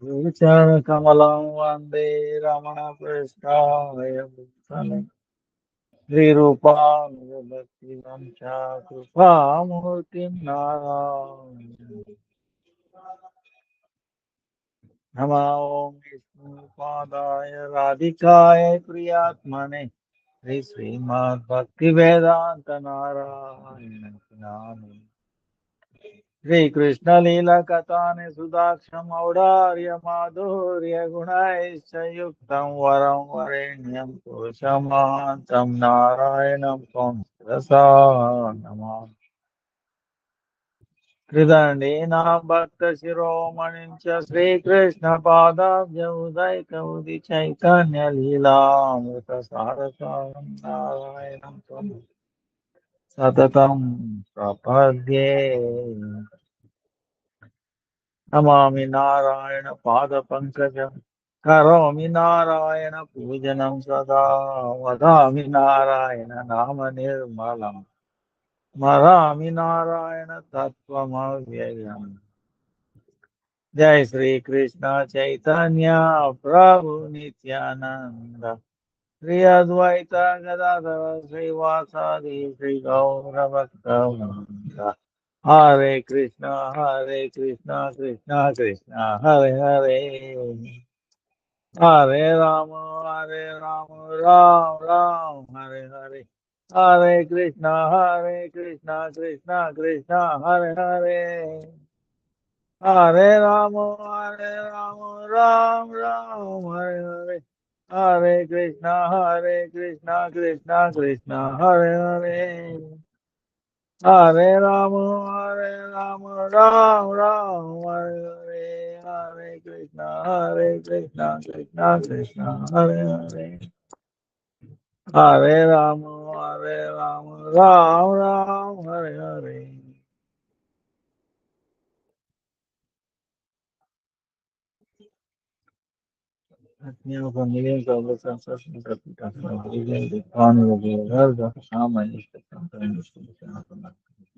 Kamalam Vande Ramana Prasthaya Bhutale Srirupam Bhaktivam Cha Krupamurtim Narayana Namo Vishnu Padaya Radhikaya Priyatmane Sri Srimad Bhakti-Vedanta Narayana Namo Shri Krishna Lila Katane Sudaksham Aurarya Madhurya Gunaisha Yuktam Varam Varenyam Purushamahantam Narayanam Kamsrasa Namah Kridandinam Bhakta Shiromanincha Shri Krishna Padabhya Udaika Udi Chaitanya Lila Amrita Sarasam Narayanam Tam Satatam Prapadye Namami Narayan पादपङ्कजं करोमि नारायण पूजनं सदा वदामि नारायण नाम निर्मलं स्मरामि नारायण तत्त्वमव्ययम् जय श्री कृष्ण चैतन्य प्रभु Nityanand Shri Advaita Gadadhar श्रीवासादि Shri गौरभक्तवृंद Hare Krishna, Hare Krishna, Krishna Krishna, Hare Hare. Hare Rama, Hare Rama, Ram Ram, Hare Hare. Hare Krishna, Krishna Krishna, Hare Hare. Hare Rama, Hare Rama, Ram Ram, Hare Hare. Hare Krishna, Krishna Krishna, Hare Hare. Hare Rama, Hare Rama, Ram Ram, Hare Hare, Hare Krishna, Krishna Krishna, Hare Hare. Hare Rama, Hare Rama, Ram Ram, Hare Hare. Atmiya for millions of the sunsets and Kapita for brilliant the crown of the world of Shama is the sometimes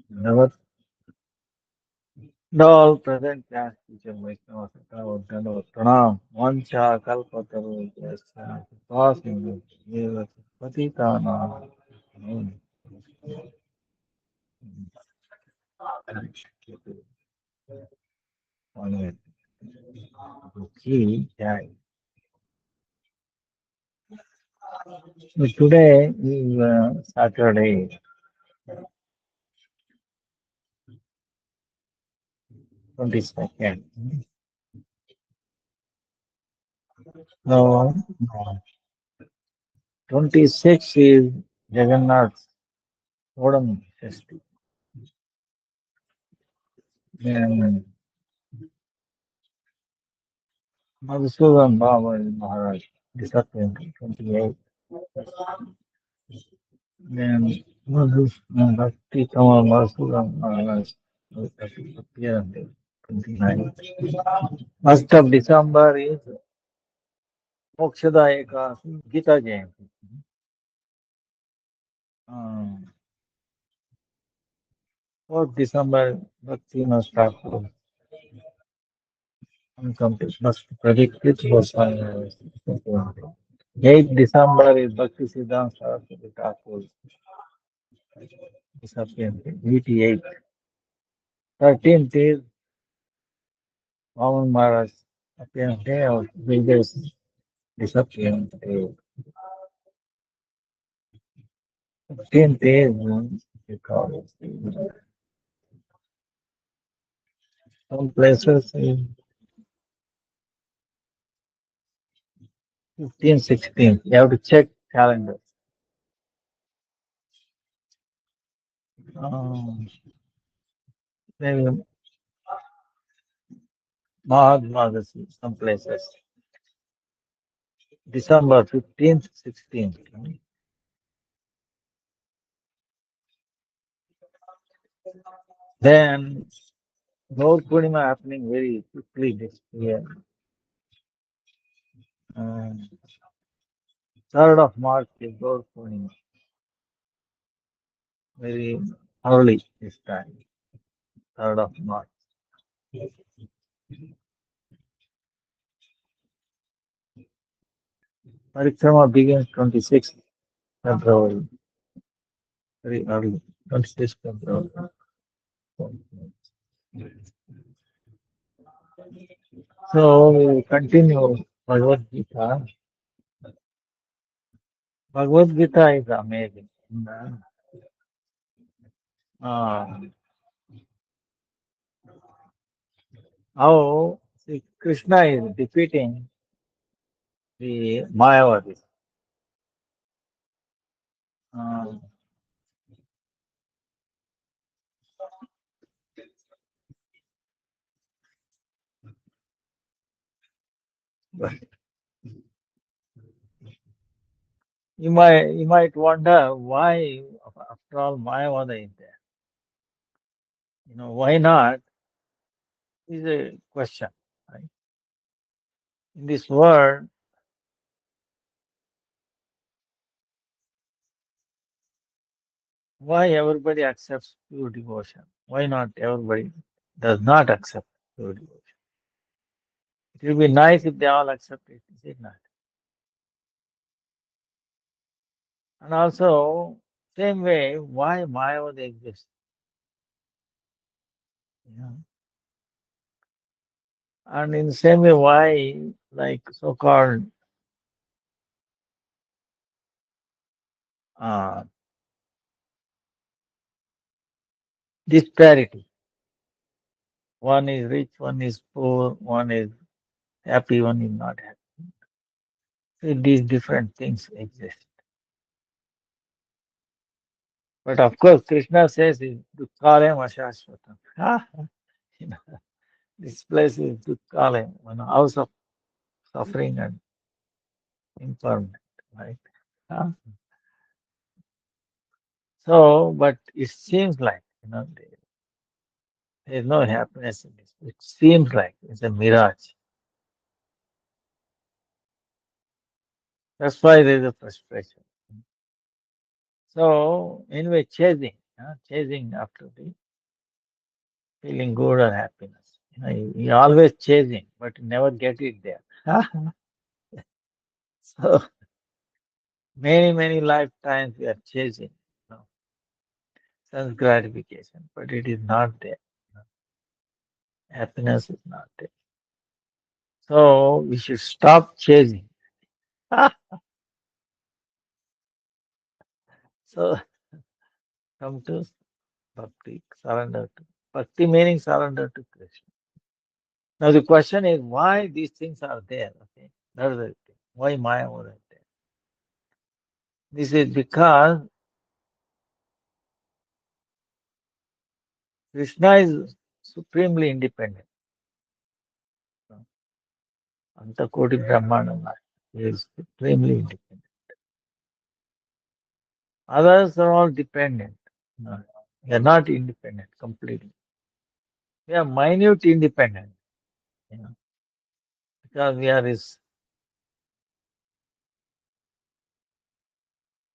never all present class teacher Vaishnava Sata Dhanava Pranam Vancha Kalpataru Yasya Passing the Patitana Key Jai. Today is Saturday, 22nd. So, 26 is Jagannath Odam Festival. Then Madhusudan Baba Maharaj disappeared 28. Then Bhakti Kamal Madhusudan Maharaj appeared 29. 1st of December is Mokshadayaka Gita Jayanti. 4th December Bhakti Thakur. Incomplete. Must predict it was 8th December is Bhakti Siddhanta Saraswati Thakur. Disappeared. 88. 13th is Vaman Maharaj. Appearance day of Vijay's disappearance day. 15th is because some places in 15th, 16th. You have to check calendar. Maybe Mahatma, some places. December 15th, 16th. Then Gaur Purnima happening very quickly this year. 3rd of March is Gaur Purnima. Very early this time. 3rd of March. Parikrama begins 26th February, very early, 26th February. So we will continue Bhagavad Gita. Bhagavad Gita is amazing. Uh, how see, Krishna is defeating the Mayavadis. Uh, but you might wonder why, after all, Mayavada is there. Why not? Is a question. Right? In this world, why everybody accepts pure devotion? Why not everybody does not accept pure devotion? It will be nice if they all accept it, is it not? And also, same way, why Mayavada exists? You know? And in the same way, why, like so-called uh, disparity. One is rich, one is poor, one is happy, one is not happy. So these different things exist. But of course, Krishna says, Dukkhalem Ashashvatam. You know, this place is Dukkhalem, house of suffering and impermanent, right? Ah. So, but it seems like, there is no happiness in this. It seems like it's a mirage. That's why there is a frustration. So, anyway, chasing after the feeling good or happiness. You always chasing, but you never get it there. So, many lifetimes we are chasing, sense gratification, but it is not there. Happiness is not there. So, we should stop chasing. So, come to bhakti, surrender to. Bhakti meaning surrender to Krishna. Now the question is why these things are there. Okay, that is the thing. Why Maya was there? This is because Krishna is supremely independent. Antakoti Brahmana is supremely independent. Others are all dependent. No, they are not independent completely. We are minute independent, you know, because we are his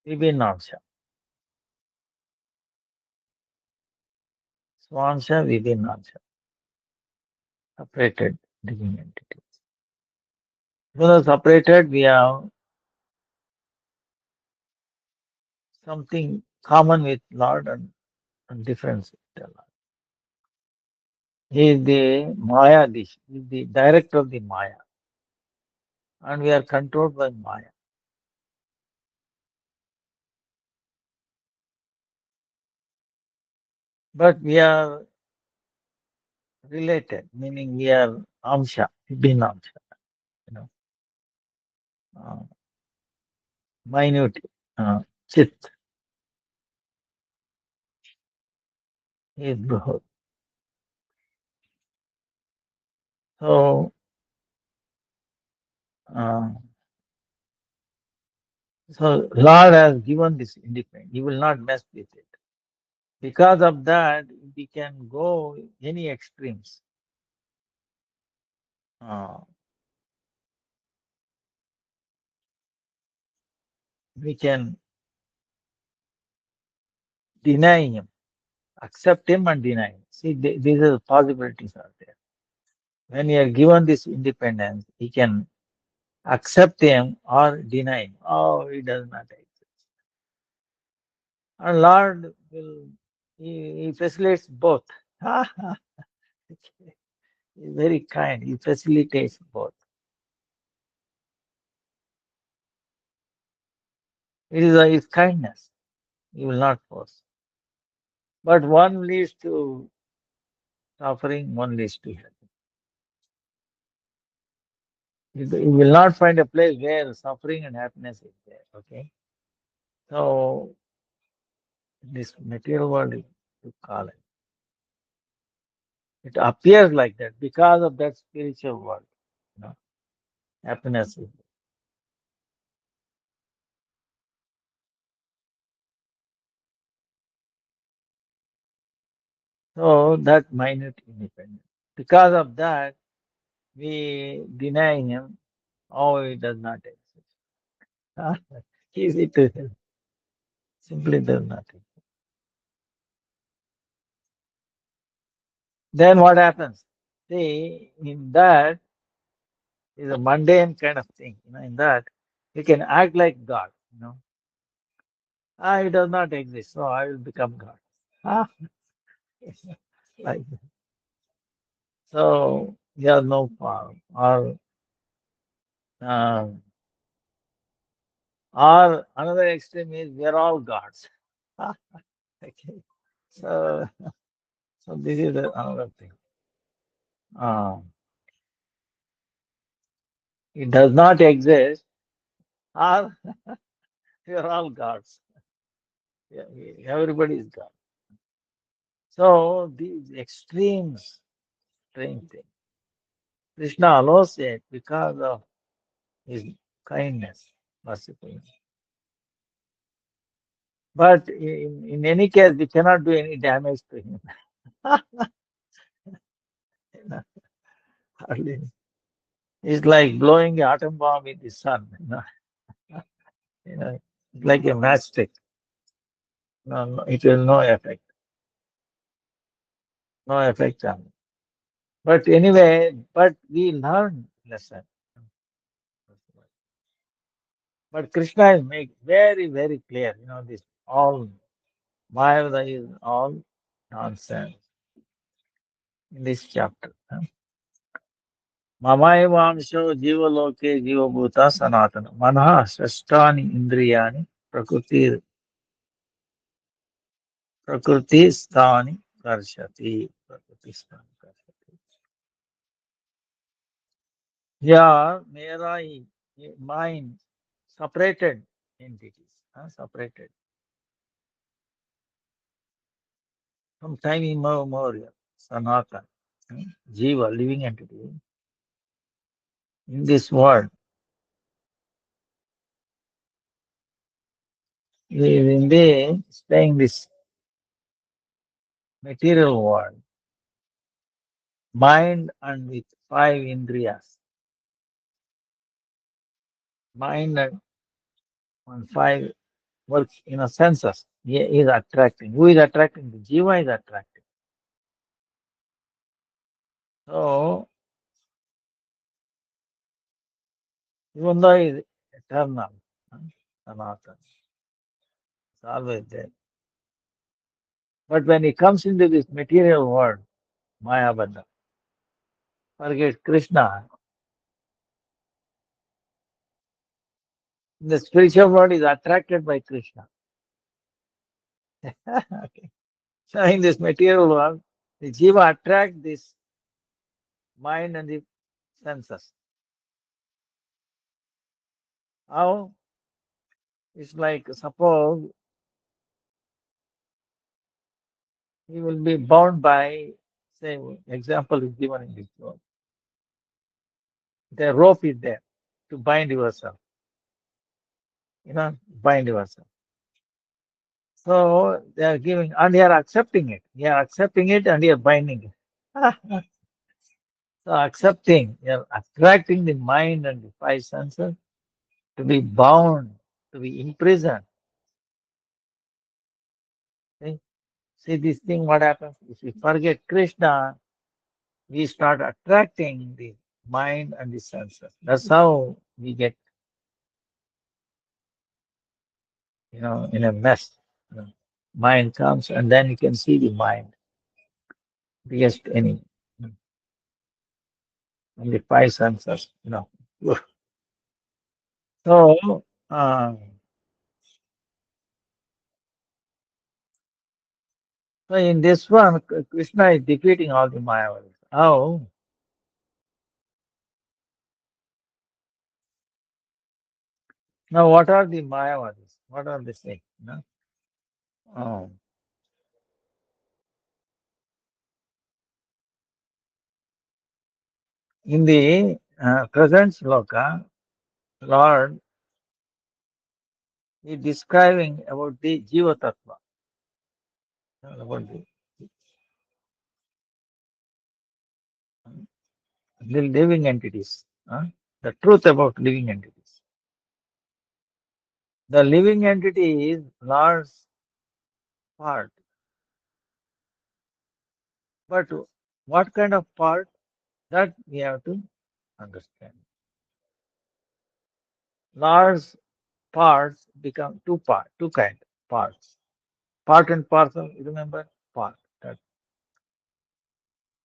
Vibhinansha. Swansha Vibhinansha, separated living entities. When are separated, we have something common with Lord and difference with the Lord. He is the Maya Dish, he is the director of the Maya, and we are controlled by Maya. But we are related, meaning we are Amsha, Vibhinamsha, you know, uh, minute, Chit, he is Brahot. So, uh, so Lord has given this independence. He will not mess with it. Because of that, we can go any extremes. Uh, we can deny him, accept him and deny him. See, these are the possibilities are there. When you are given this independence, he can accept him or deny him. Oh, he does not exist. And Lord will, he facilitates both. He's very kind. He facilitates both. It is his kindness. He will not force. But one leads to suffering, one leads to heaven. You will not find a place where suffering and happiness is there. Okay. So this material world is to call it. It appears like that because of that spiritual world. You know, happiness is there. So that minute independence. Because of that, we deny him. Oh, it does not exist. Easy to simply does not exist. Then what happens? See, in that is a mundane kind of thing. You know, in that you can act like God. You know, it does not exist, so I will become God. Ah, like so, yeah, no form. Uh, or another extreme is we are all gods. Ah, okay. So, so this is another thing. Uh, it does not exist, or we are all gods. Yeah, everybody is God. So these extremes, extreme thing. Krishna allows it because of his kindness, mercifulness. But in any case, we cannot do any damage to him. You know, hardly. It's like blowing an atom bomb in the sun. You know, it's like a matchstick. No, no, it will no effect. No effect on it. But anyway, but we learn lesson. But Krishna is make very, very clear. You know, this all Mayavada is all nonsense in this chapter. Mamaevansho jivaloke jivabhuta sanatana. Manah sashtani indriyani prakriti sthani karshati. Prakriti sthani karshati. Yeah, mera mind separated entities, separated from time immemorial, sanatana, jiva, living entity in this world. We will be staying this material world, mind and with five indriyas, mind and five works in a senses. He is attracting. Who is attracting? The jiva is attracting. So even though he is eternal, huh, Sanatana, it's always there. But when he comes into this material world, Mayabandha, forget Krishna. The spiritual world is attracted by Krishna. Okay. So in this material world, the jiva attract this mind and the senses. How? It's like suppose he will be bound by, say, example is given in this book. The rope is there to bind yourself, bind yourself. So they are giving, and they are accepting it. They are accepting it and they are binding it. So accepting, they are attracting the mind and the five senses to be bound, to be imprisoned. See, see this thing, what happens? If we forget Krishna, we start attracting the mind and the senses. That's how we get, in a mess. You know. Mind comes, and then you can see the mind, biggest enemy, and the five senses. So, so in this one, Krishna is defeating all the Mayavadis. How? Now, what are the Mayavadis? What are they saying? Oh. In the present sloka, Lord is describing about the Jiva Tattva, about the living entities, the truth about living entities. The living entity is Lord's part, but what kind of part, that we have to understand. Lord's parts become two kind parts. Part and parcel, you remember? Part. That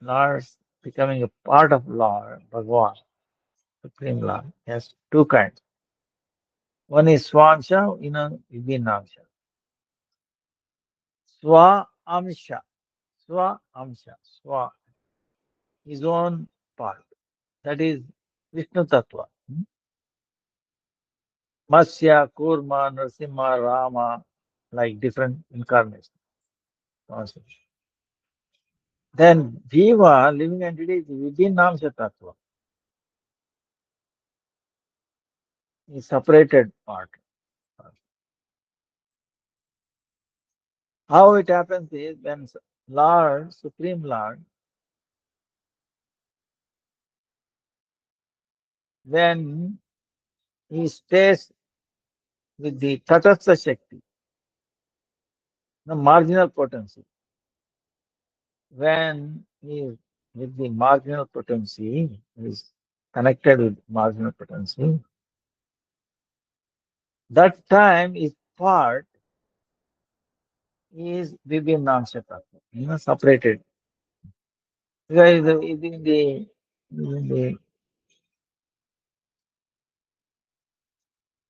Lord's becoming a part of Lord, Bhagavan, Supreme Lord. Yes, two kinds. One is Swansha, Vinamsha. Swa Amsha. Swa Amsha. Swa, his own part. That is Vishnu Tattva. Matsya, Kurma, Narasimha, Rama, like different incarnations. Concepts. Then Jiva, living entity, is within Namsha Tattva, is separated part. How it happens is when Lord, Supreme Lord, when he stays with the Tatastha Shakti, the marginal potency, when he is with the marginal potency, is connected with marginal potency, that time his part is within Namsha Tattva, separated. Because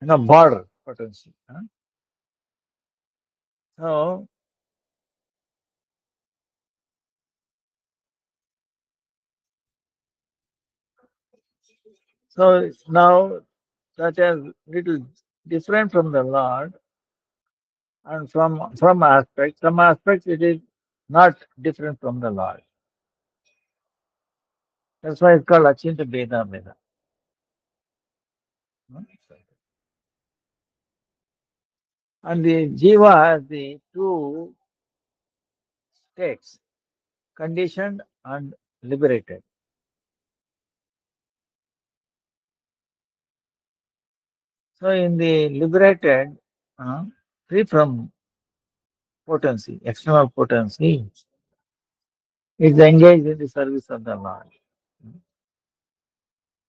in the border potency. So, so now that is little different from the Lord, and from aspect, some aspects it is not different from the Lord. That's why it's called Achinta Beda Beda. And the Jiva has the two states, conditioned and liberated. So in the liberated, free from potency, external potency, is engaged in the service of the Lord.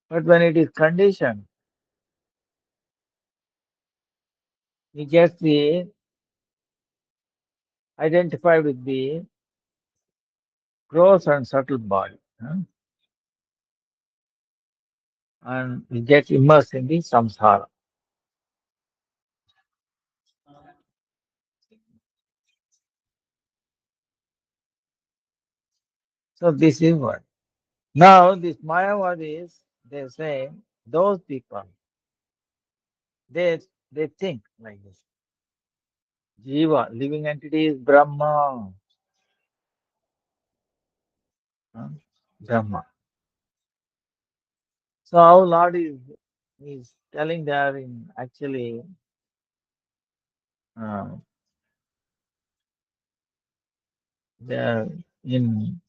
But when it is conditioned, he gets the identified with the gross and subtle body, and he gets immersed in the samsara. So this is what. Now these Mayavadis, they say those people, they they think like this. Jiva, living entity is Brahma. huh? Brahma. So our Lord is telling there in actually uh, they are in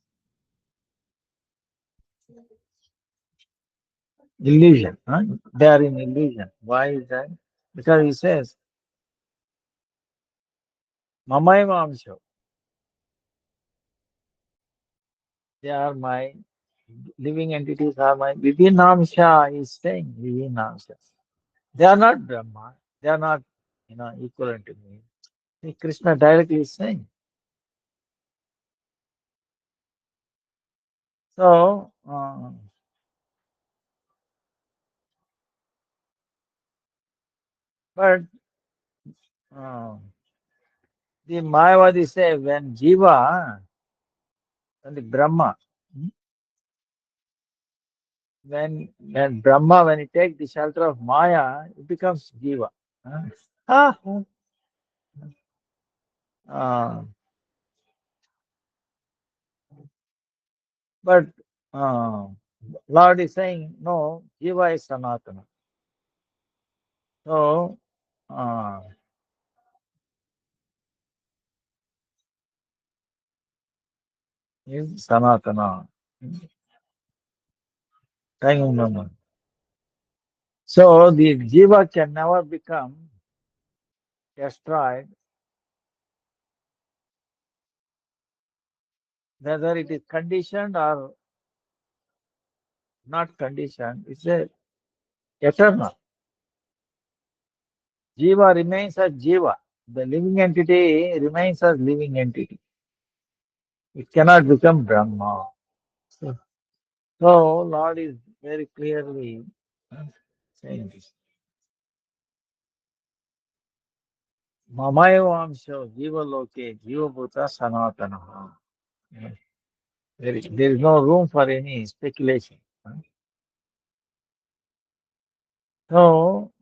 illusion. They are in illusion. Why is that? Because he says, Mamai Mamsho, they are my living entities are my Vivinamsha is saying Vivinamsha. They are not Brahma. They are not, equivalent to me. See, Krishna directly is saying. So, but uh, the Mayavadi say when Jiva, when the Brahma, hmm, when Brahma, when he takes the shelter of Maya, it becomes Jiva. Huh? Ah, uh, but uh, Lord is saying, no, Jiva is Sanatana. So, uh, is Sanatana. Time moment. So, the Jiva can never become destroyed, whether it is conditioned or not conditioned, it's a eternal. Jiva remains as Jiva. The living entity remains as living entity. It cannot become Brahma. So, Lord is very clearly saying this. Mamayavamsho Jiva Loke Jiva Bhuta Sanatana. There is no room for any speculation. So,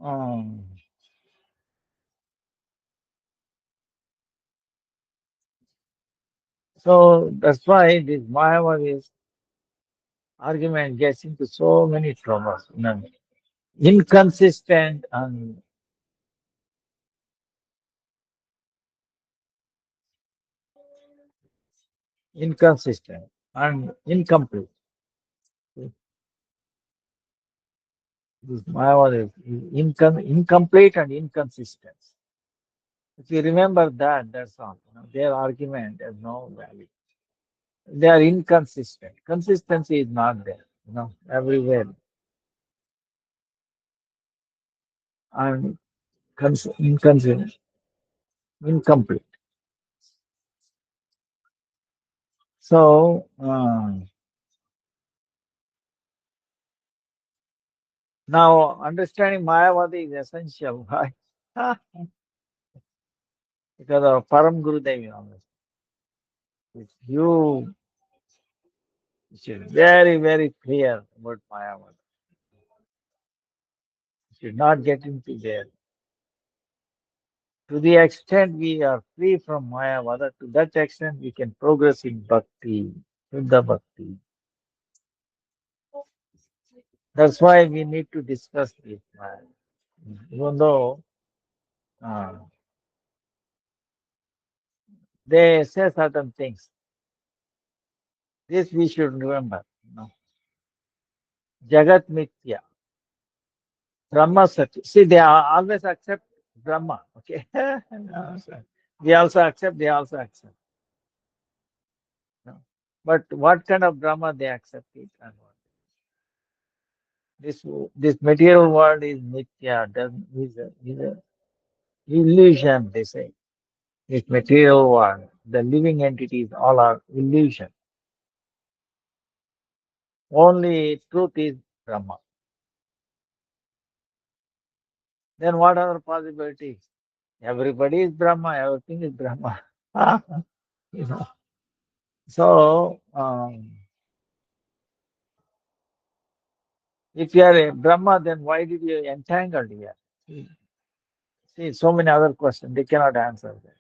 that's why this Mayavadi's argument gets into so many troubles. Inconsistent and inconsistent and incomplete. This Mayavadi is incomplete and inconsistent. If you remember that, that's all. Their argument has no value. They are inconsistent. Consistency is not there, everywhere. And inconsistent, incomplete. So, now understanding Mayavadi is essential. Why? Because of Param Gurudev, you should very, very clear about Mayavadi. You should not get into there. To the extent we are free from Mayavada, to that extent we can progress in Bhakti, Shuddha Bhakti. That's why we need to discuss this. Even though uh, they say certain things, this we should remember. Jagat Mithya, Brahma Satya. See, they always accept Brahma. Okay, No, sir. We also accept. They also accept. No. But what kind of Brahma they accept it and what? This material world is Mithya. Is a illusion. They say this material world, the living entities, all are illusion. Only truth is Brahma. Then what are possibilities? Everybody is Brahma, everything is Brahma. you know. So, if you are a Brahma, then why did you entangled here? See, so many other questions, they cannot answer that.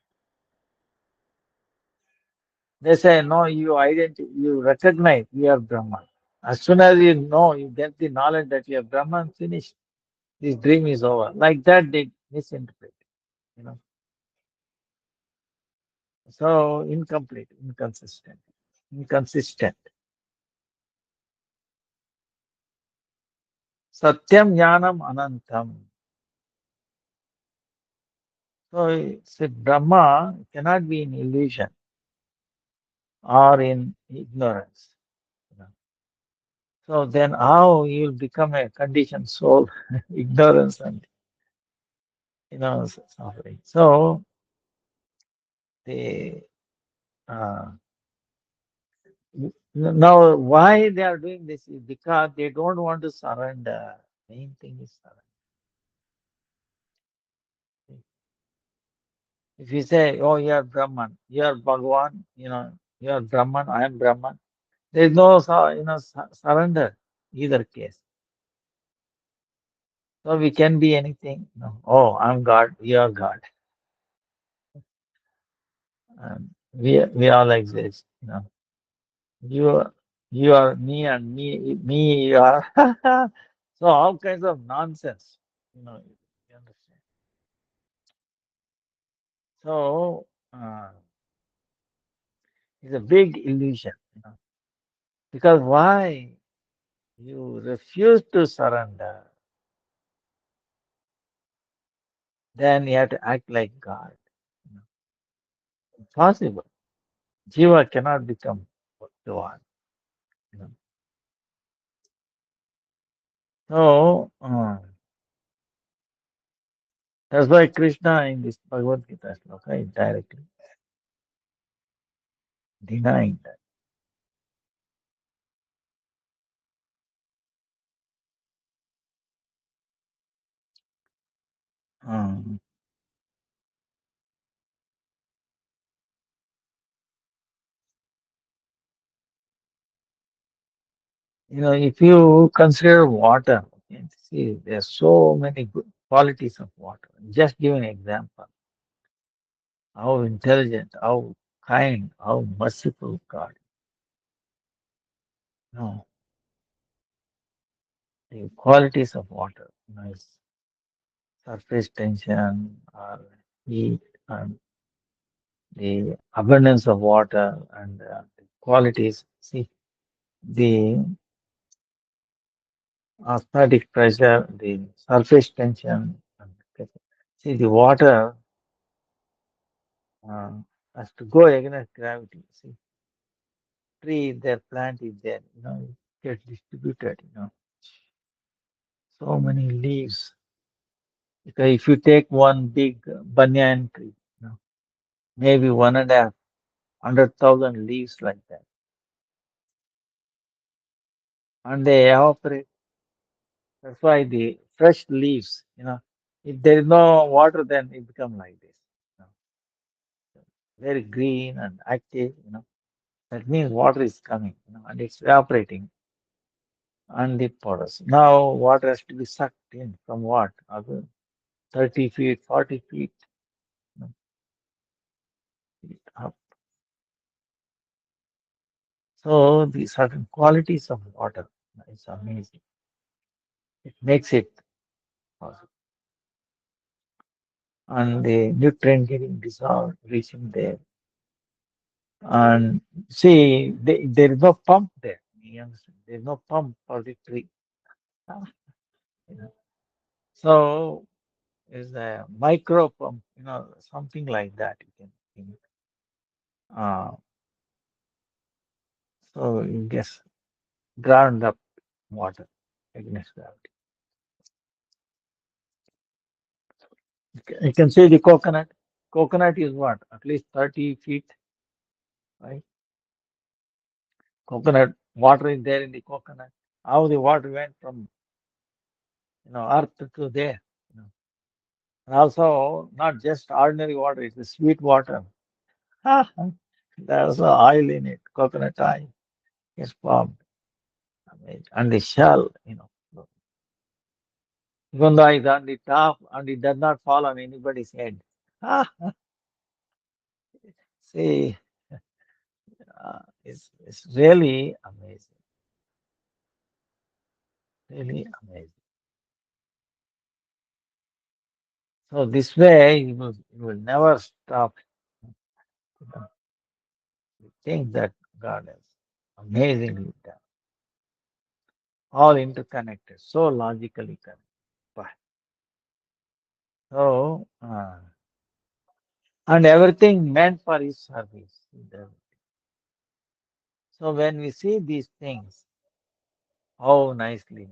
They say, no, you recognize you are Brahma. As soon as you know, you get the knowledge that you are Brahman, finished. This dream is over. Like that, they misinterpret. You know. So incomplete, inconsistent. Satyam Jnanam Anantam. So see, Brahma cannot be in illusion or in ignorance. You know. So then how you'll become a conditioned soul, ignorance and suffering. So they uh, now why they are doing this is because they don't want to surrender. Main thing is surrender. If you say, "Oh, you are Brahman, you are Bhagwan," you are Brahman, I am Brahman. There is no surrender either case. So we can be anything. Oh, I'm God, you are God, and we all exist. You you are me and me you are. So all kinds of nonsense. You understand. So it's a big illusion. Because why you refuse to surrender, then you have to act like God. You know, Impossible. Jiva cannot become Bhagavan. You know. So that's why Krishna in this Bhagavad Gita sloka is directly denying that. Um, if you consider water, okay, see, there are so many good qualities of water. Just give an example. How intelligent, how kind, how merciful God. No, the qualities of water, is surface tension or heat and the abundance of water and the qualities. See, the osmotic pressure, the surface tension. See, the water uh, has to go against gravity. See, tree is there, plant is there, it gets distributed, so many leaves. Because if you take one big banyan tree, maybe 1,500,000 leaves like that, and they evaporate. That's why the fresh leaves, if there is no water, then it become like this, you know, very green and active. That means water is coming, and it's evaporating and the porous. Now water has to be sucked in from what? Other 30 feet, 40 feet, you know, feet up. So the certain qualities of water is amazing. It makes it possible. And the nutrient getting dissolved, reaching there. And see, there is no pump there. You understand? There is no pump for the tree. Ah, you know. So is a micro pump, something like that you can think. Uh, so you guess ground up water against gravity. You can see the coconut. Coconut is what? At least 30 feet, right? Coconut water is there in the coconut. How the water went from earth to there. You know. And also not just ordinary water, it's the sweet water. There's no oil in it, coconut oil is formed. Amazing. And the shell, even though it's on the top and it does not fall on anybody's head. See, it's really amazing. Really amazing. So this way you will never stop the things that God has amazingly done. All interconnected, so logically connected. But so and everything meant for his service. So when we see these things, How nicely.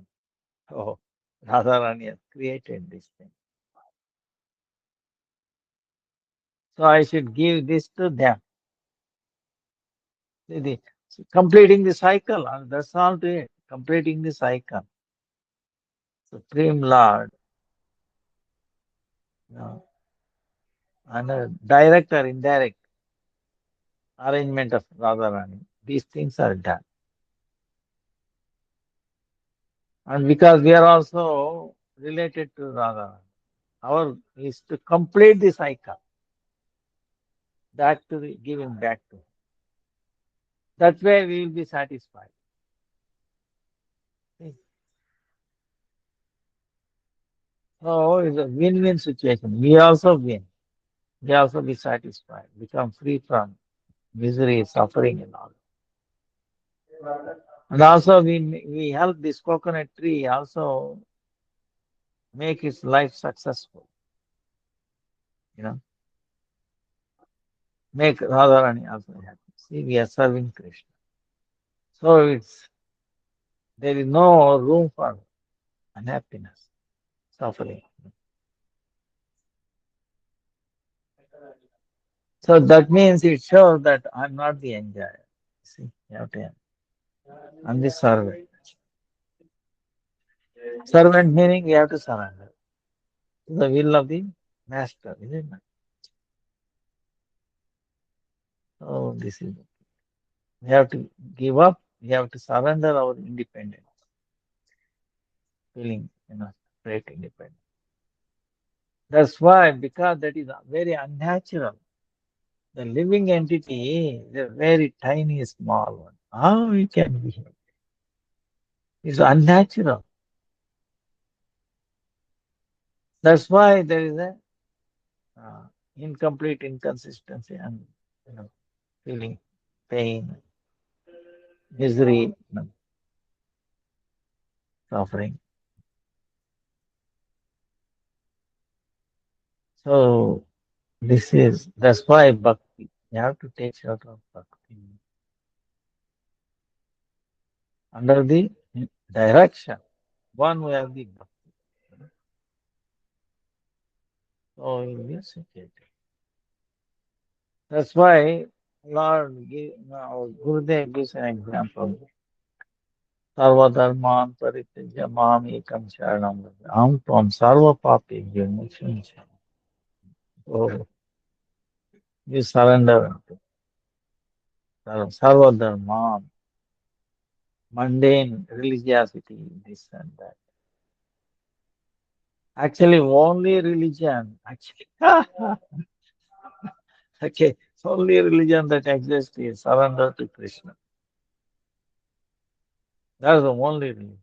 Oh, Radharani has created this thing. So I should give this to them. See, completing the cycle, and that's all to it. Completing the cycle. Supreme Lord, you know, and a direct or indirect arrangement of Radharani. These things are done. And because we are also related to Radharani, our is to complete the cycle, that to the giving back to. That way we will be satisfied. See? So it's a win-win situation. We also win. We also be satisfied, become free from misery, suffering, and all. And also we help this coconut tree also make its life successful. You know, make Radharani also happy. See, we are serving Krishna. So there is no room for unhappiness, suffering. So that means it shows that I'm not the enjoyer. See, you have to, I'm the servant. Servant meaning we have to surrender to the will of the master, isn't it? Oh, this is we have to give up, we have to surrender our independence, feeling, great independence. That's why, because that is very unnatural. The living entity is a very tiny, small one. How we can be? It's unnatural. That's why there is a incomplete inconsistency and you know feeling pain, misery, suffering. So that's why bhakti. You have to take shelter of bhakti under the direction. One way of the bhakti. So you will be situated. That's why Gurudev gives an example. Sarvadharman paritijya mam ekam sharanam vraja. Aham tvam sarva papebhyo mokshaye. So you surrender to Sarvadharman, mundane religiosity, this and that. Actually, only religion, actually, okay, only religion that exists is surrender to Krishna. That's the only religion.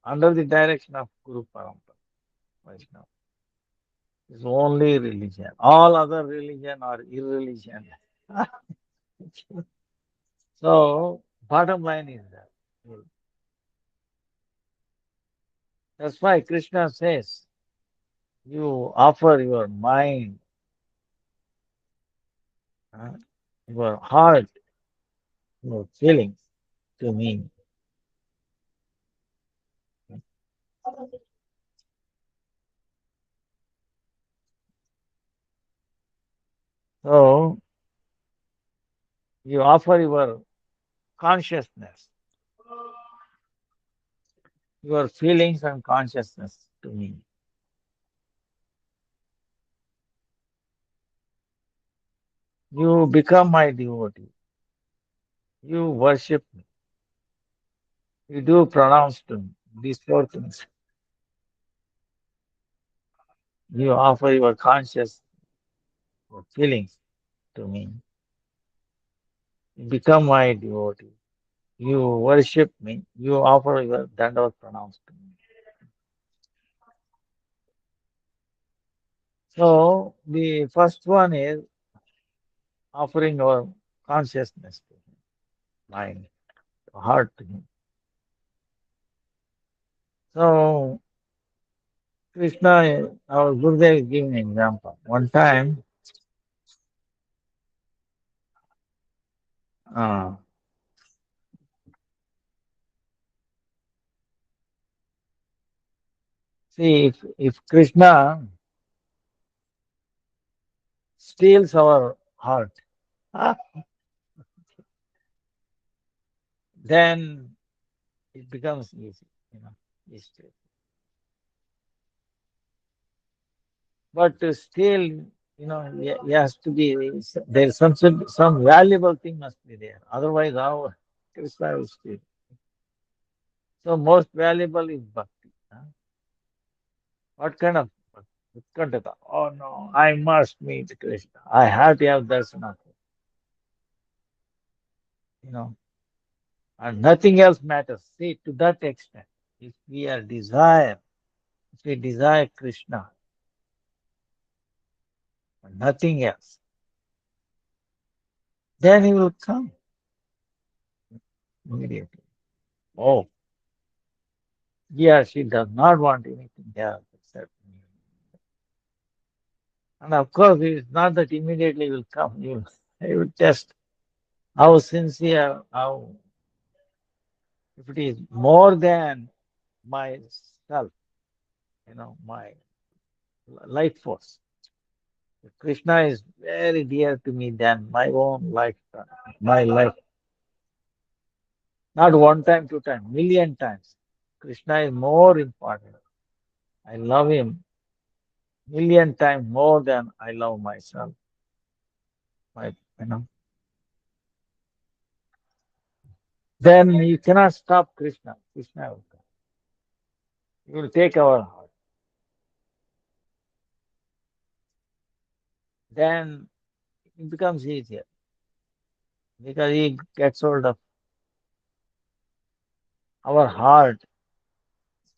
Under the direction of Guru Parampara, Vaishnava. It's only religion. All other religion are irreligion. So, bottom line is that. That's why Krishna says, you offer your mind, uh, your heart, your feelings to me. So, you offer your consciousness, your feelings and consciousness to me. You become my devotee. You worship me. You do pronounce to me. These four things. You offer your conscious feelings to me. You become my devotee. You worship me. You offer your dandavat pranams to me. So the first one is offering our consciousness to him, mind, heart to him. So Krishna, our Gurudev is giving an example. One time, uh, See, if Krishna steals our heart, ah, then it becomes easy, you know. Easy. But to steal, he has to be there's some valuable thing must be there. Otherwise, how Krishna will steal? So most valuable is bhakti. Huh? What kind of bhakti? Utkantata. Oh no, I must meet Krishna. I have to have darsana. You know, and nothing else matters. See, to that extent, if we are desire, if we desire Krishna, and nothing else, then he will come immediately. Oh, yeah, she does not want anything else except me. And of course, it is not that immediately will come. You will test how sincere, how if it is more than myself, my life force. If Krishna is very dear to me than my own life, my life. Not one time, two times, million times. Krishna is more important. I love him million times more than I love myself. My, you know. Then you cannot stop Krishna. Krishna will come. He will take our heart. Then it becomes easier because he gets hold of our heart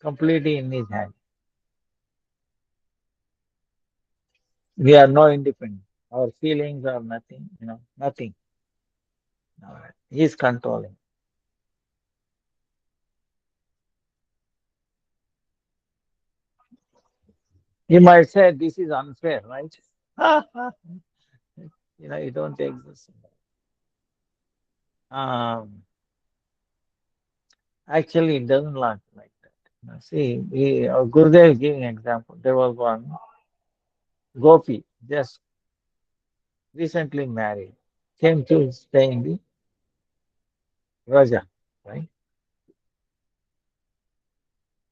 completely in his hand. We are no independent. Our feelings are nothing, nothing. No, he is controlling. You might say this is unfair, right? You don't take this. Um, Actually, it doesn't last like that. See, Gurudev is giving an example. There was one gopi, just recently married, came to stay in the Raja, right?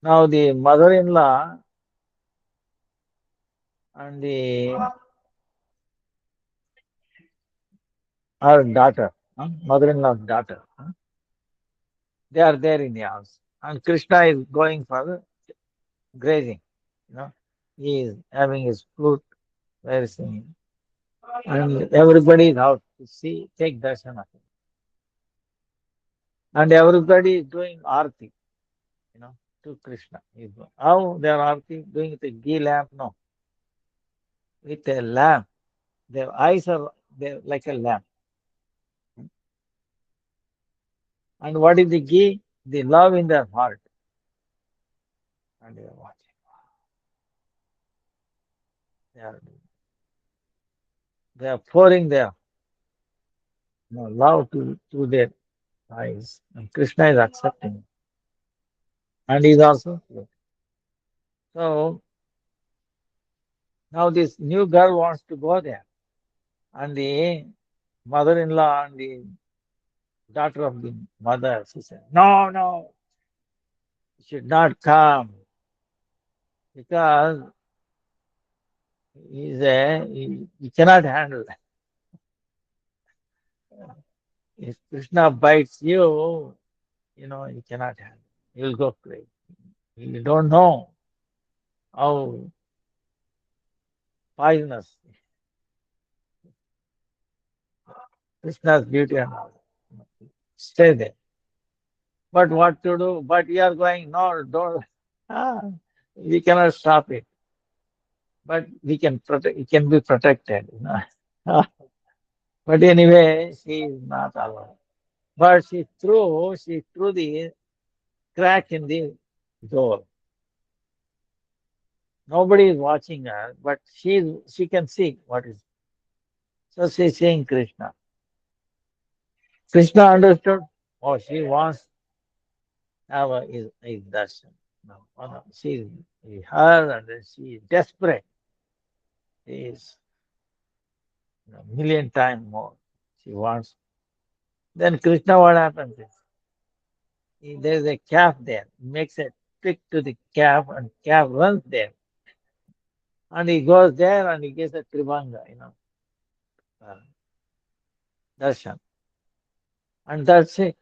Now the mother-in-law and her daughter, mother-in-law's daughter, they are there in the house. And Krishna is going for grazing. You know, he is having his flute, very singing. And everybody is out to see, take darshan of him. And everybody is doing arti, to Krishna. How they are arti? Doing it with a ghee lamp? No, with a lamp. Their eyes are they're like a lamp. And what is the ghee? The love in their heart. And they are watching. They are, they are pouring their love to their eyes. And Krishna is accepting. And he is also here. So now this new girl wants to go there. And the mother-in-law and the daughter of the mother, she said, no, no, you should not come because he cannot handle that. If Krishna bites you, you cannot handle. You'll go crazy. You don't know how poisonous Krishna's beauty and all. Stay there. But what to do? But you are going, no, don't. Ah, we cannot stop it. But we can protect. It can be protected. But anyway, she is not allowed. But she threw the crack in the door. Nobody is watching her, but she can see what is. So she's seeing Krishna. Krishna understood. Oh, she wants to have his darshan. No, oh no, she her and then she is desperate. She is million times more. She wants. Then Krishna, what happens is there is a calf there. He makes a trick to the calf, and calf runs there, and he goes there and he gets a tribanga, uh, darshan, and that's it.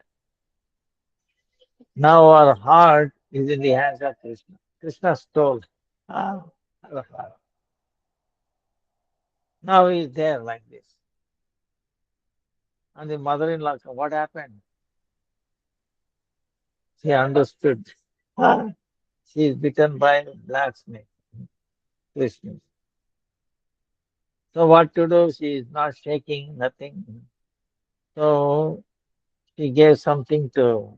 Now our heart is in the hands of Krishna. Krishna stole. Ah, our heart. Now he is there like this. And the mother-in-law, what happened? She understood. Ah, she is bitten by a black snake, Krishna. So what to do? She is not shaking, nothing. So she gave something to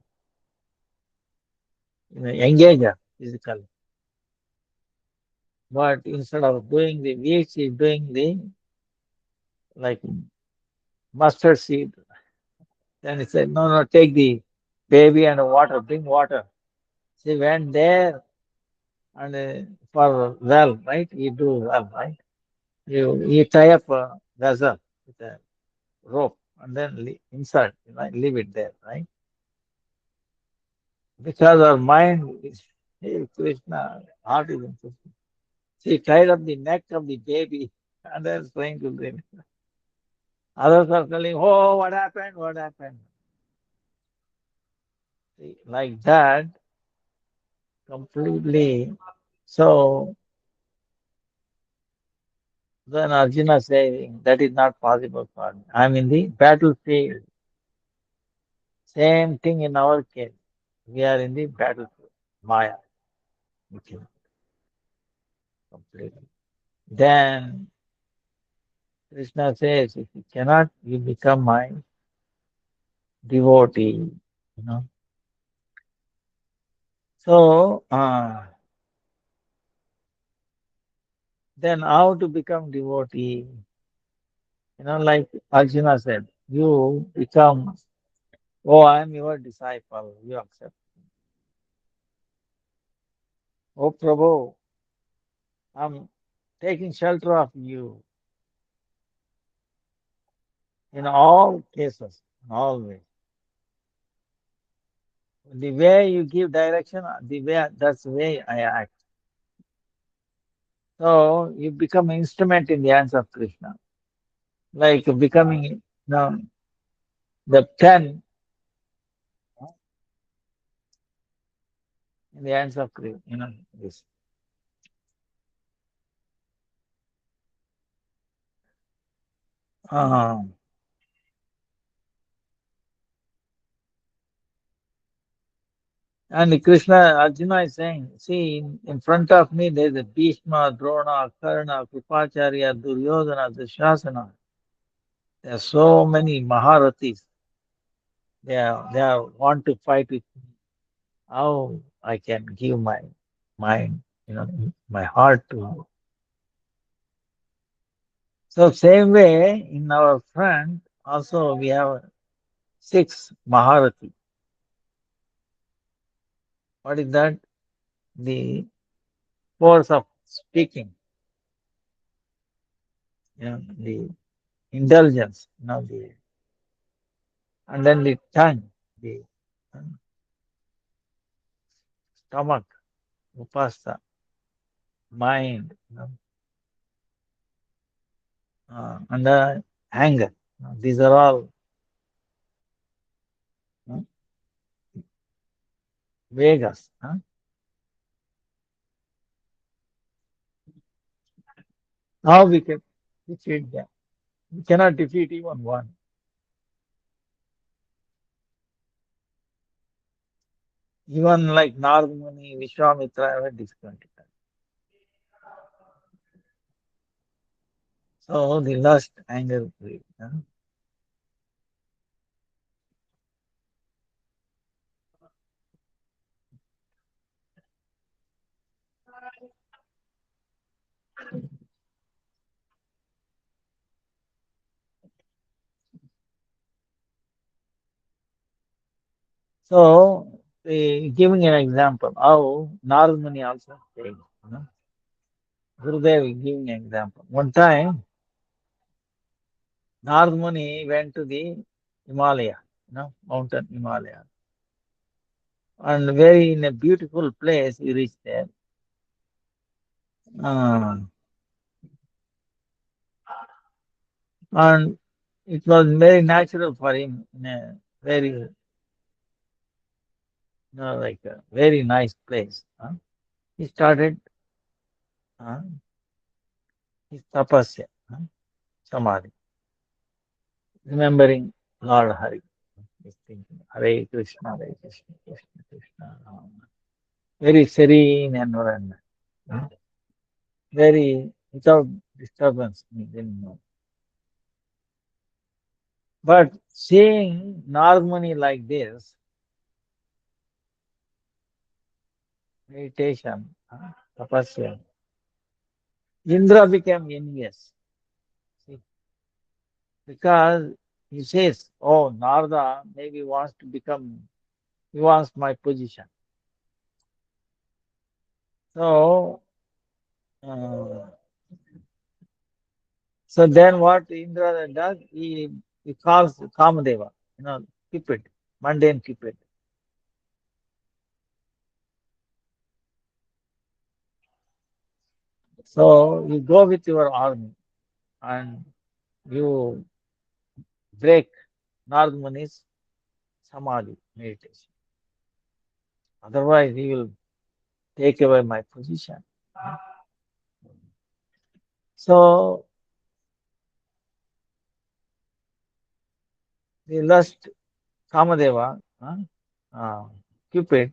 engage her physically. But instead of doing the wheat, she is doing the like mustard seed. Then he said, no, no, take the baby and water, bring water. She went there and for well, right? You do well, right? You tie up a vessel with a rope and then insert, right? Leave it there, right? Because our mind is hey, Krishna, heart is in Krishna. She tied up the neck of the baby and then trying to bring it. Others are telling, oh, what happened? What happened? See, like that, completely. So then Arjuna saying, that is not possible for me. I'm in the battlefield. Same thing in our case. We are in the battlefield. Maya. Okay, completely. Then Krishna says, if you cannot, you become my devotee. You know. So then how to become devotee? Like Arjuna said, you become, oh, I am your disciple. You accept. Oh, Prabhu, I'm taking shelter of you in all cases, in all ways. The way you give direction, that's the way I act. So you become an instrument in the hands of Krishna, like becoming the pen in the hands of Krishna. This. Uh, and Krishna, Arjuna is saying, see, in front of me there is a Bhishma, Drona, Karna, Kripacharya, Duryodhana, Dushasana. There are so many Maharathis. They are want to fight with me. How I can give my mind, my heart to. So same way in our front also we have six Maharathi. What is that? The force of speaking, the indulgence, and then the tongue, the stomach, upasta, mind, and the anger. These are all uh, Vegas. How we can defeat them? We cannot defeat even one. Even like Narada Muni, Vishwamitra were disappointed. So the lust, anger, greed. So Giving an example, how Narmani also said, Gurudev is giving an example. One time, Narmani went to the Himalaya, mountain Himalaya, and very in a beautiful place he reached there. Uh, and it was very natural for him in a very, like a very nice place. He started uh, his tapasya, samadhi, remembering Lord Hari. He's thinking, Hare Krishna, Hare Krishna, Krishna Krishna, Rama. Very serene environment, very without disturbance. He didn't know. But seeing Narmani like this, meditation, tapasya, Indra became envious. See, because he says, oh, Narada maybe wants to become, he wants my position. So, uh, so then what Indra does, he calls Kamadeva, Cupid, mundane Cupid. So you go with your army and you break Nardmuni's samadhi meditation. Otherwise, he will take away my position. So the lust Kamadeva, uh, Cupid,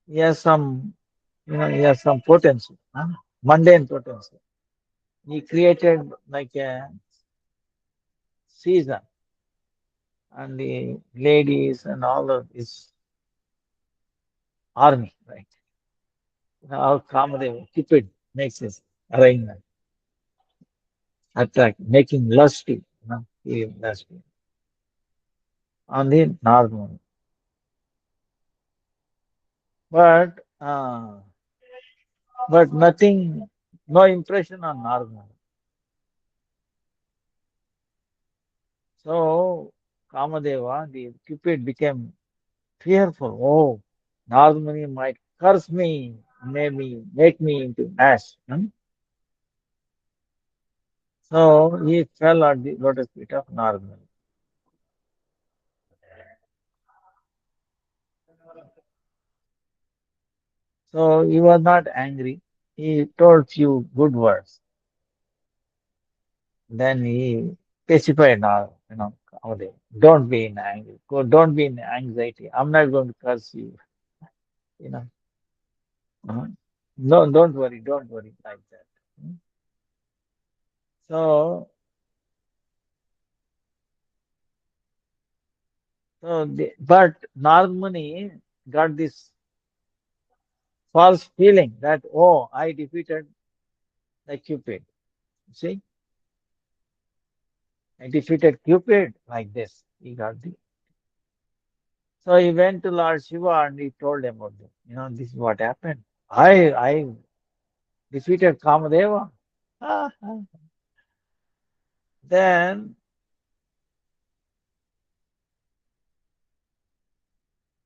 he has some, he has some potency, mundane potency. He created like a season, and the ladies and all of his army, right? How Kamadeva, Cupid makes his arrangement, attract, making lusty, lusty on the normal. But nothing, no impression on normal. So Kamadeva, the Cupid became fearful. Oh, Narmani might curse me, maybe make me into ash. So he fell at the lotus feet of Narmani. So he was not angry. He told few good words. Then he pacified now, Kamadeva. Don't be in anger. Don't be in anxiety. I'm not going to curse you. You know. Uh-huh. No, don't worry like that. Hmm. So, but Narmani got this false feeling that, oh, I defeated the Cupid. See, I defeated Cupid like this. He got the. So he went to Lord Shiva and he told him about this. This is what happened. I defeated Kamadeva. Ah, ah. Then,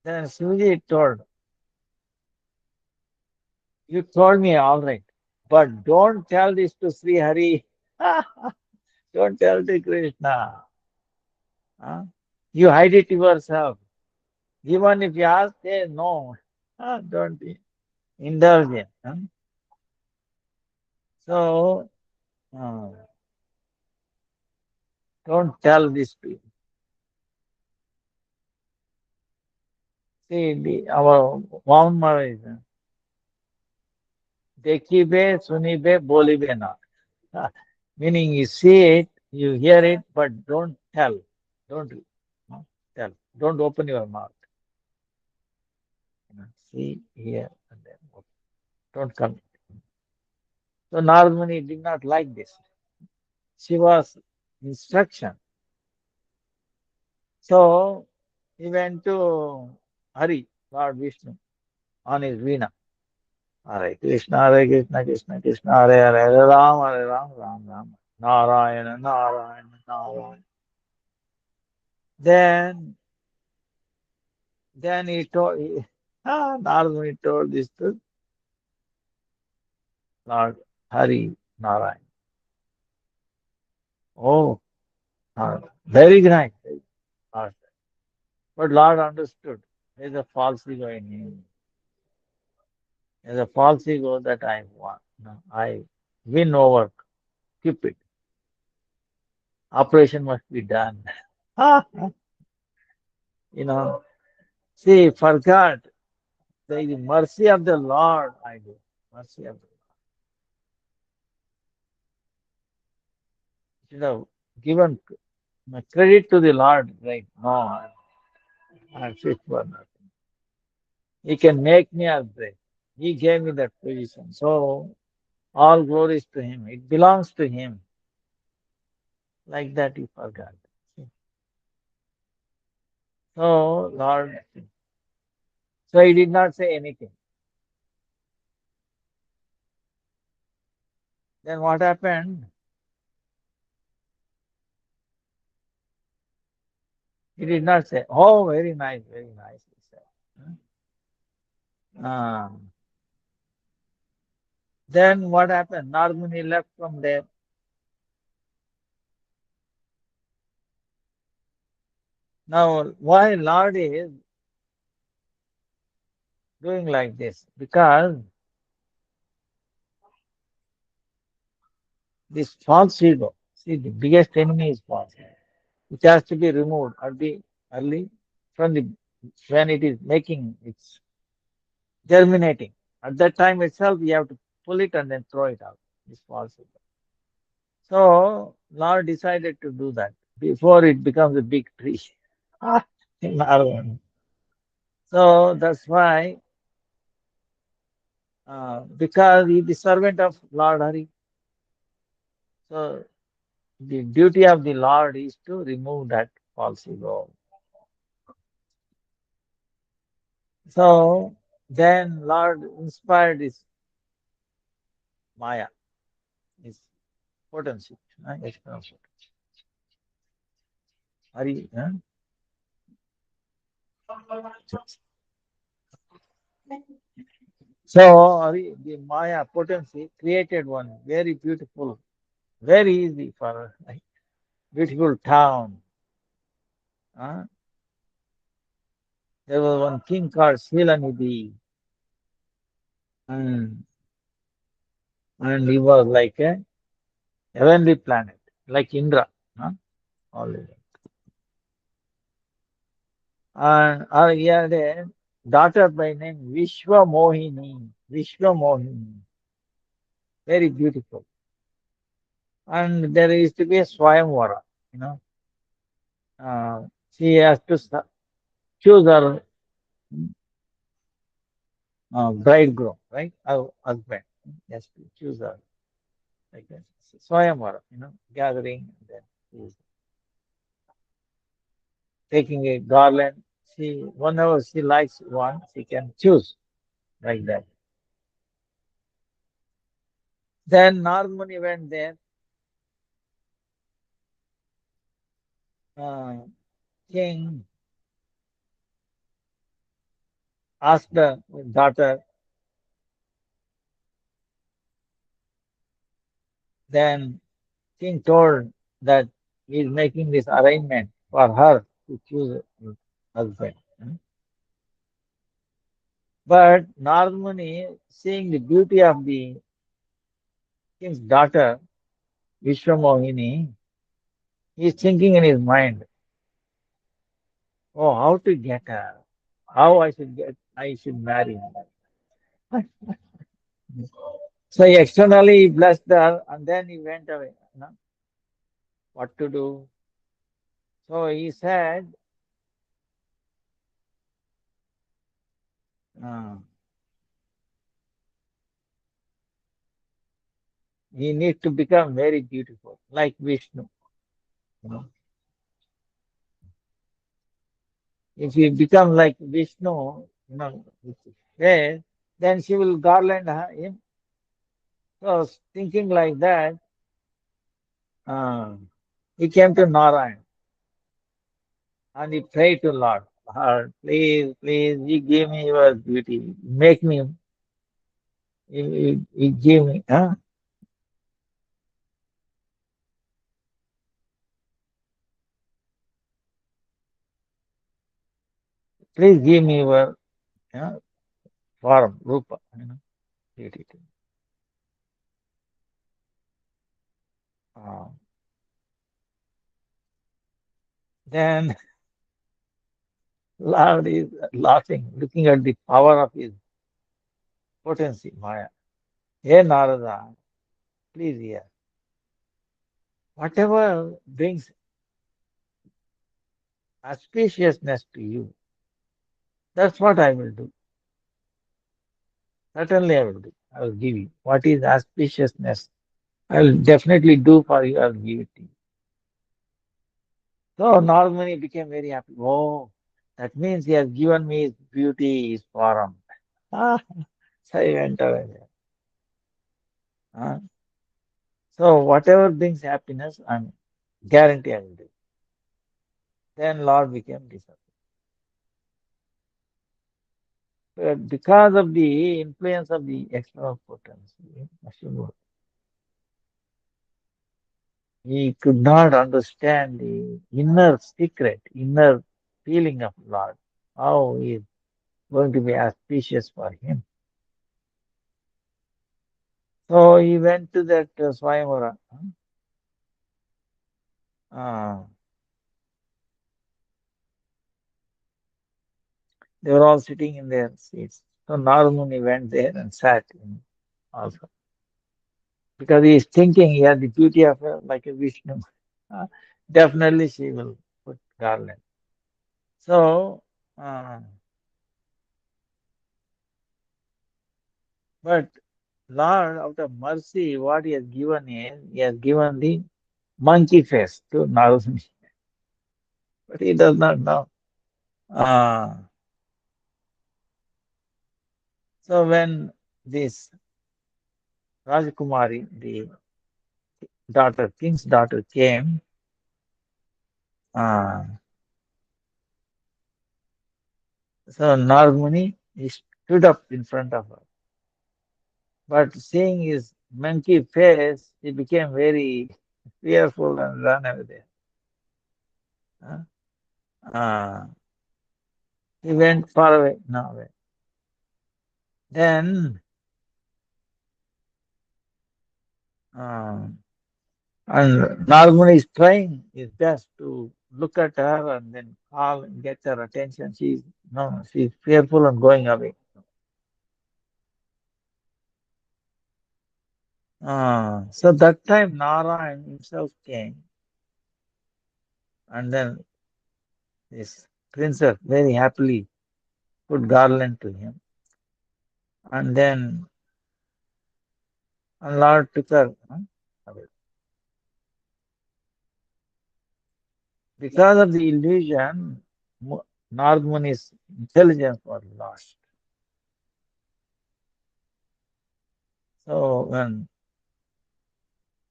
then Shivaji told, you told me all right, but don't tell this to Sri Hari. Don't tell to Krishna. Huh? You hide it yourself. Even if you ask, say no. Don't indulge in. So, uh, don't tell this people. See, our Mohammed is Dekibe, Sunibe, Bolibe na. Meaning you see it, you hear it, but don't tell. Don't tell. Don't open your mouth. See, hear, and then open. Don't come. So Narmani did not like this. Shiva's instruction. So He went to Hari, Lord Vishnu, on his veena. Hare Krishna, Krishna Krishna, Hare Ram, Ram Ram, Narayana, Narayana, Narayana. Then, then he told, Narada told this to Lord Hari Narayan. Oh, very nice. Lord. But Lord understood. There is a false ego in him. There is a false ego that I want. No, I win over Cupid. Operation must be done. you know, see, forgot the mercy of the Lord. I do. Mercy of the Lord. Should have given credit to the Lord. Right? No, I'm fit for nothing. He can make me or break. He gave me that position. So all glories to Him. It belongs to Him. Like that he forgot. So Lord, so he did not say anything. Then what happened? He did not say, "Oh, very nice," he said. Ah. Then what happened? Narmuni left from there. Now, why Lord is doing like this? Because this false ego, see, the biggest enemy is false ego. It has to be removed early from the when it is making its germinating. At that time itself, you have to pull it and then throw it out. This false ego. So Lord decided to do that before it becomes a big tree. in Narayan. So that's why, because he is the servant of Lord Hari. So the duty of the Lord is to remove that false ego. So then Lord inspired his Maya, his potency, external potency. Hari, so Hari, the Maya potency created one very beautiful, very easy for beautiful town. Huh? There was one king called Shilanidhi, and, and he was like a heavenly planet, like Indra. Huh? All of that. And he had a daughter by name Vishwa Mohini. Vishwa Mohini, very beautiful. And there used to be a Swayamvara, you know. She has to choose her bridegroom, right? Her husband. Yes, to choose her. Like that. Swayamvara, gathering and then she's taking a garland. Whenever she likes one, she can choose like that. Then Narmuni went there. Uh, King asked the daughter, then King told that he is making this arrangement for her to choose a husband. But Narmuni, seeing the beauty of the king's daughter, Vishwamohini, he is thinking in his mind, oh, how to get her? How I should marry her. So externally he blessed her and then he went away. What to do? So he said, uh, he needs to become very beautiful, like Vishnu. You know. If you become like Vishnu, with his face, then she will garland him. So thinking like that, uh, he came to Narayan and he prayed to Lord, Lord, please, please, you give me your beauty, make me, you give me, please give me your form, rupa, beauty. Uh, then Lord is laughing, looking at the power of his potency, Maya. Hey Narada, please hear. Whatever brings auspiciousness to you, that's what I will do. Certainly I will do. I will give you. What is auspiciousness? I will definitely do for you. I will give it to you. So Narmani became very happy. Oh, that means he has given me his beauty, his form. Ah, so he went away there. Ah, so whatever brings happiness, I'm guarantee I will do. Then Lord became disappointed. But because of the influence of the external potency, he could not understand the inner secret, inner feeling of Lord. How he is going to be auspicious for him. So he went to that Swayamvara. Uh, they were all sitting in their seats. So Narumuni went there and sat in also. Because he is thinking he has the beauty of her like a Vishnu. Uh, Definitely she will put garland. So, but Lord, out of mercy, what he has given is, he has given the monkey face to Narumuni. But he does not know. Uh, so when this Rajakumari, the daughter, king's daughter came, uh, so Narmuni, he stood up in front of her. But seeing his monkey face, he became very fearful and ran away there. Uh, uh, he went far away, no way. Then, uh, and Narmuni is trying his best to look at her and then call and get her attention. She's no, she's fearful and going away. So that time Narayan himself came, and then this princess very happily put garland to him, and then and Lord took her away. Because of the illusion, Narmuni's intelligence was lost. So when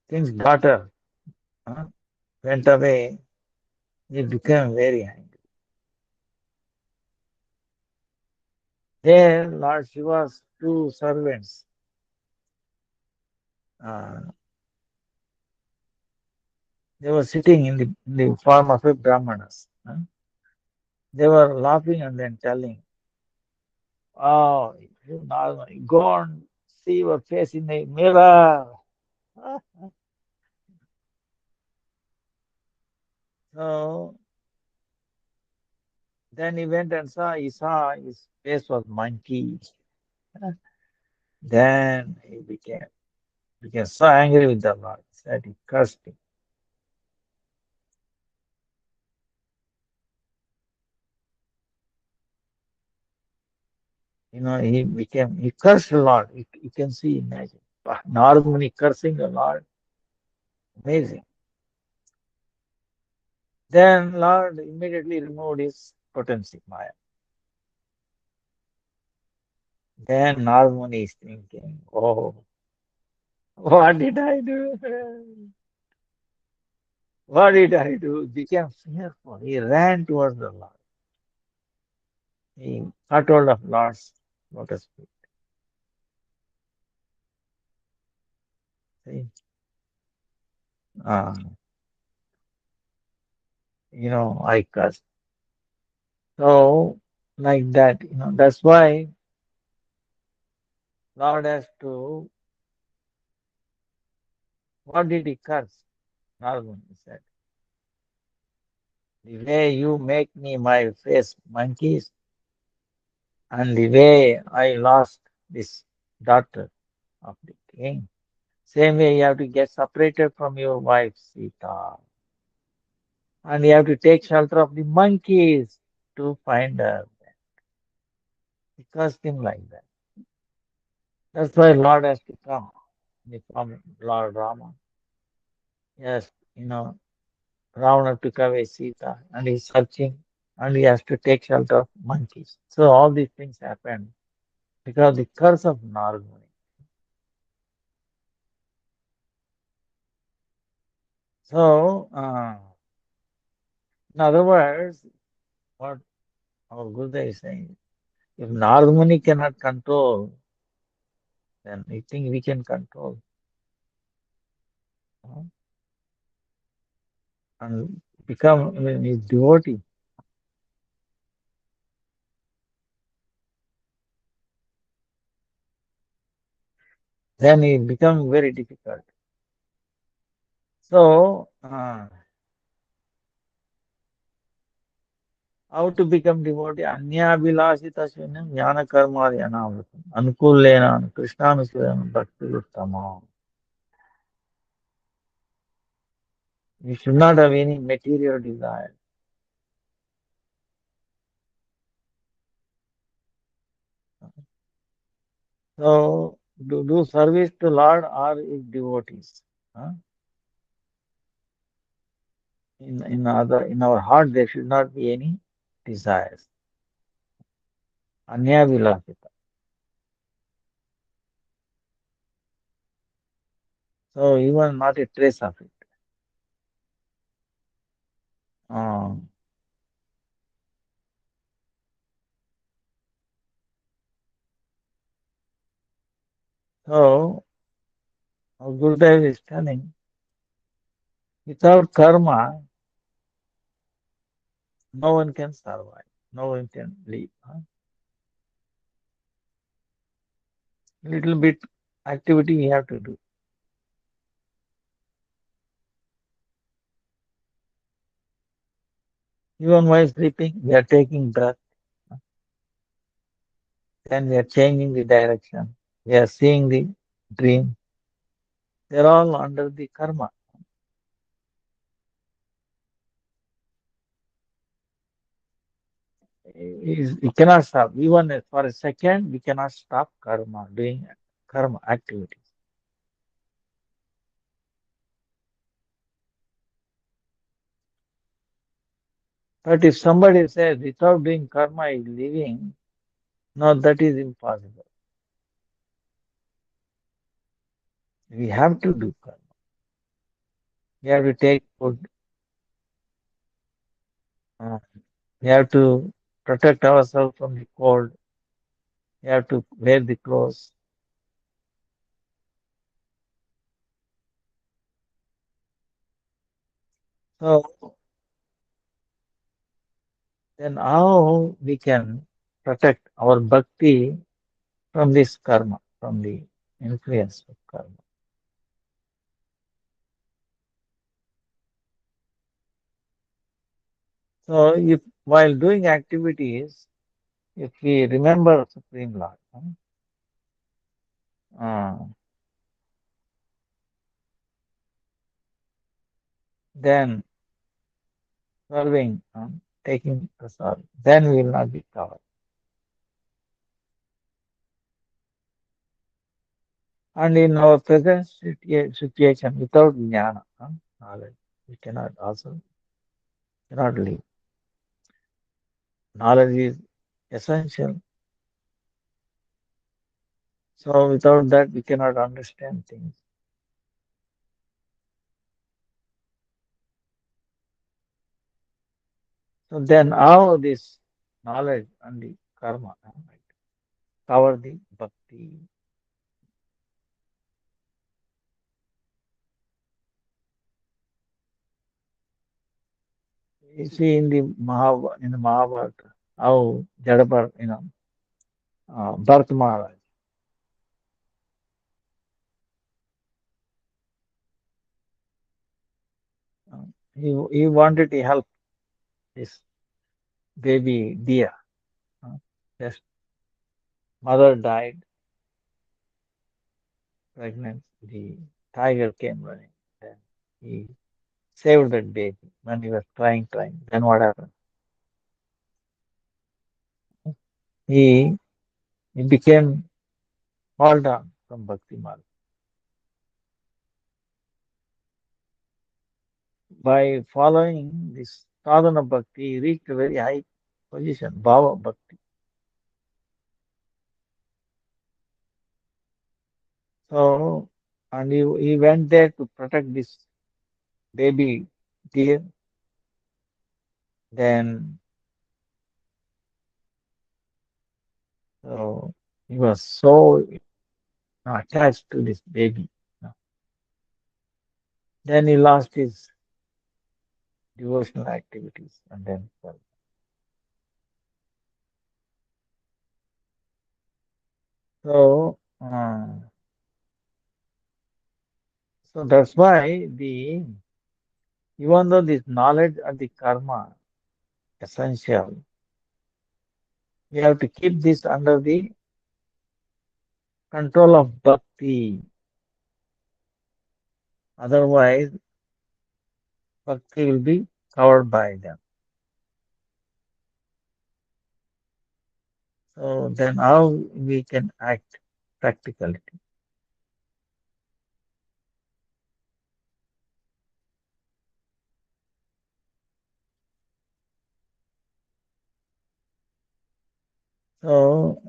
king's daughter uh, went away, he became very angry. There, Lord Shiva's two servants, uh, they were sitting in the form of a brahmanas. They were laughing and then telling, "Oh, you know, go and see your face in the mirror." So then he went and he saw his face was monkey. Then he became so angry with the Lord that he cursed him. He cursed the Lord. You can see, imagine. Normally cursing the Lord, amazing. Then Lord immediately removed his potency, Maya. Then Narmani is thinking, oh, what did I do? What did I do? Became fearful. He ran towards the Lord. He caught hold of Lord's lotus feet. See? Uh, I cursed. So, like that, that's why Lord has to, what did he curse? Narvin, he said, the way you make me my face monkeys and the way I lost this daughter of the king. Same way you have to get separated from your wife Sita. And you have to take shelter of the monkeys to find her. He cursed him like that. That's why Lord has to come in the form of Lord Rama. Yes, Ravana took away Sita and he's searching and he has to take shelter of monkeys. So all these things happen because the curse of Narguni. So, in other words, what our Gurudev is saying, if Narguni cannot control, then I think we can control uh, and become his devotee. Then it becomes very difficult. So, how to become devotee? Anyabhilasita shunyam jnana karma yanavritam anukulena krishnanusuyam bhakti uttama. You should not have any material desire. So, do service to Lord or his devotees. huh? In our heart, there should not be any desires. Anyabhilasita. So, even not a trace of it. Uh, so, our Gurudev is telling, without karma, no one can survive. No one can live. Little bit activity we have to do. Even while sleeping, we are taking breath. Then we are changing the direction. We are seeing the dream. They're all under the karma. We cannot stop. Even for a second, we cannot stop karma, doing karma activities. But if somebody says without doing karma is living, no, that is impossible. We have to do karma. We have to take food. Uh, we have to protect ourselves from the cold. We have to wear the clothes. So then how we can protect our bhakti from this karma, from the influence of karma? So if while doing activities, if we remember Supreme Lord, uh, then serving, taking prasad, then we will not be covered. And in our present situation, without jnana, knowledge, we cannot live. knowledge is essential. So without that, we cannot understand things. So then, how this knowledge and the karma right, cover the bhakti? You see in the Mahabharata, how Jadabar, Bharat Maharaj, uh, he wanted to help his baby deer. Uh, his mother died pregnant. The tiger came running. Then he saved that baby when he was crying. Then what happened? He he became fall down from Bhakti Marg. By following this sadhana bhakti, he reached a very high position, bhava bhakti. So, and he went there to protect this baby deer. Then, so he was so attached to this baby. Then he lost his devotional activities, and then well, so so that's why the even though this knowledge and the karma essential, we have to keep this under the control of bhakti. Otherwise, bhakti will be covered by them. So then how we can act practically? So,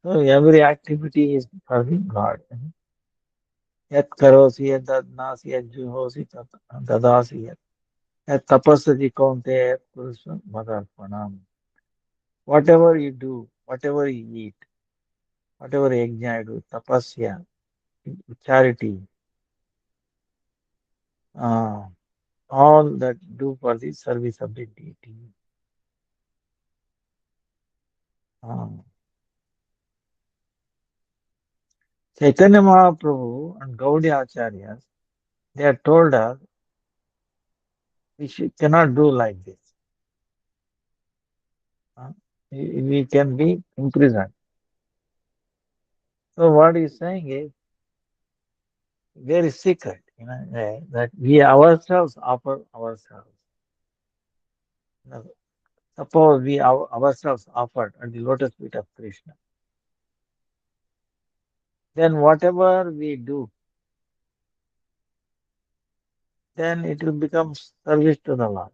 so every activity is for the God. Yat karosi, yat dadnasi, yat juhosi, tat dadasi, yat tapasati kaunte, yat kurusva madarpanam. Whatever you do, whatever you eat, whatever yajna you do, tapasya, charity, uh, all that do for the service of the deity. Uh, Chaitanya Mahaprabhu and Gaudiya Acharyas, they have told us cannot do like this. Uh, we can be imprisoned. So what he's saying is very secret, that we ourselves offer ourselves. Now, suppose we ourselves offered at the lotus feet of Krishna, then whatever we do, then it will become service to the Lord.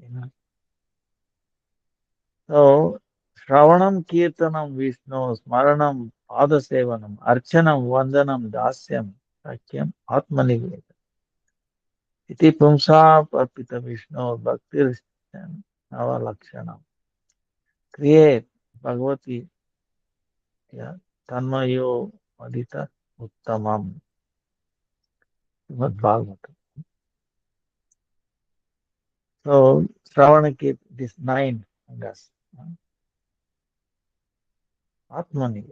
You know. So Shravanam Kirtanam Vishnu Smaranam Padasevanam Archanam Vandanam Dasyam Sakyam Atmaniveda. Iti Pumsa Parpita Vishnu Bhakti Nava Lakshanam. Create Bhagavati ya Tanmayo Adita Uttamam. Srimad Bhagavatam. So Shravana Kit, this nine angas. Atmani,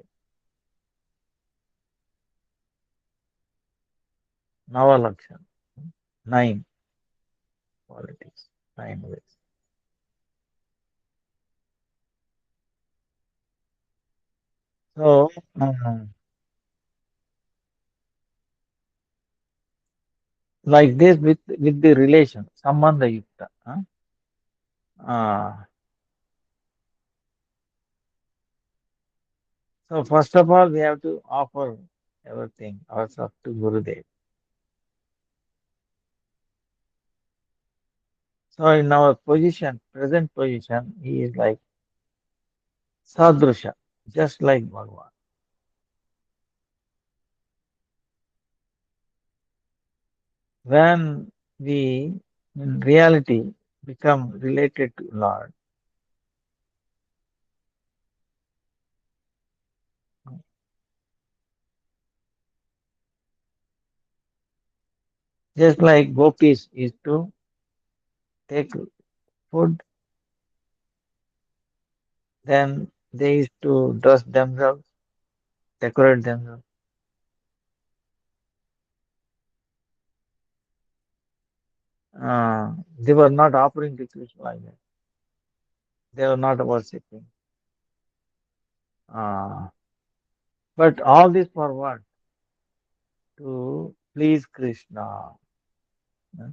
Nava Lakshanam. Nine qualities, nine ways. So, like this with the relation, Sambandha Yukta. Uh, So first of all, we have to offer everything ourselves to Gurudev. So in our position, present position, he is like Sadrusha, just like Bhagavan. When we, in reality, become related to Lord, just like gopis is to take food, then they used to dress themselves, decorate themselves. They were not offering to Krishna like that. They were not worshipping. Uh, but all this for what? To please Krishna. Uh,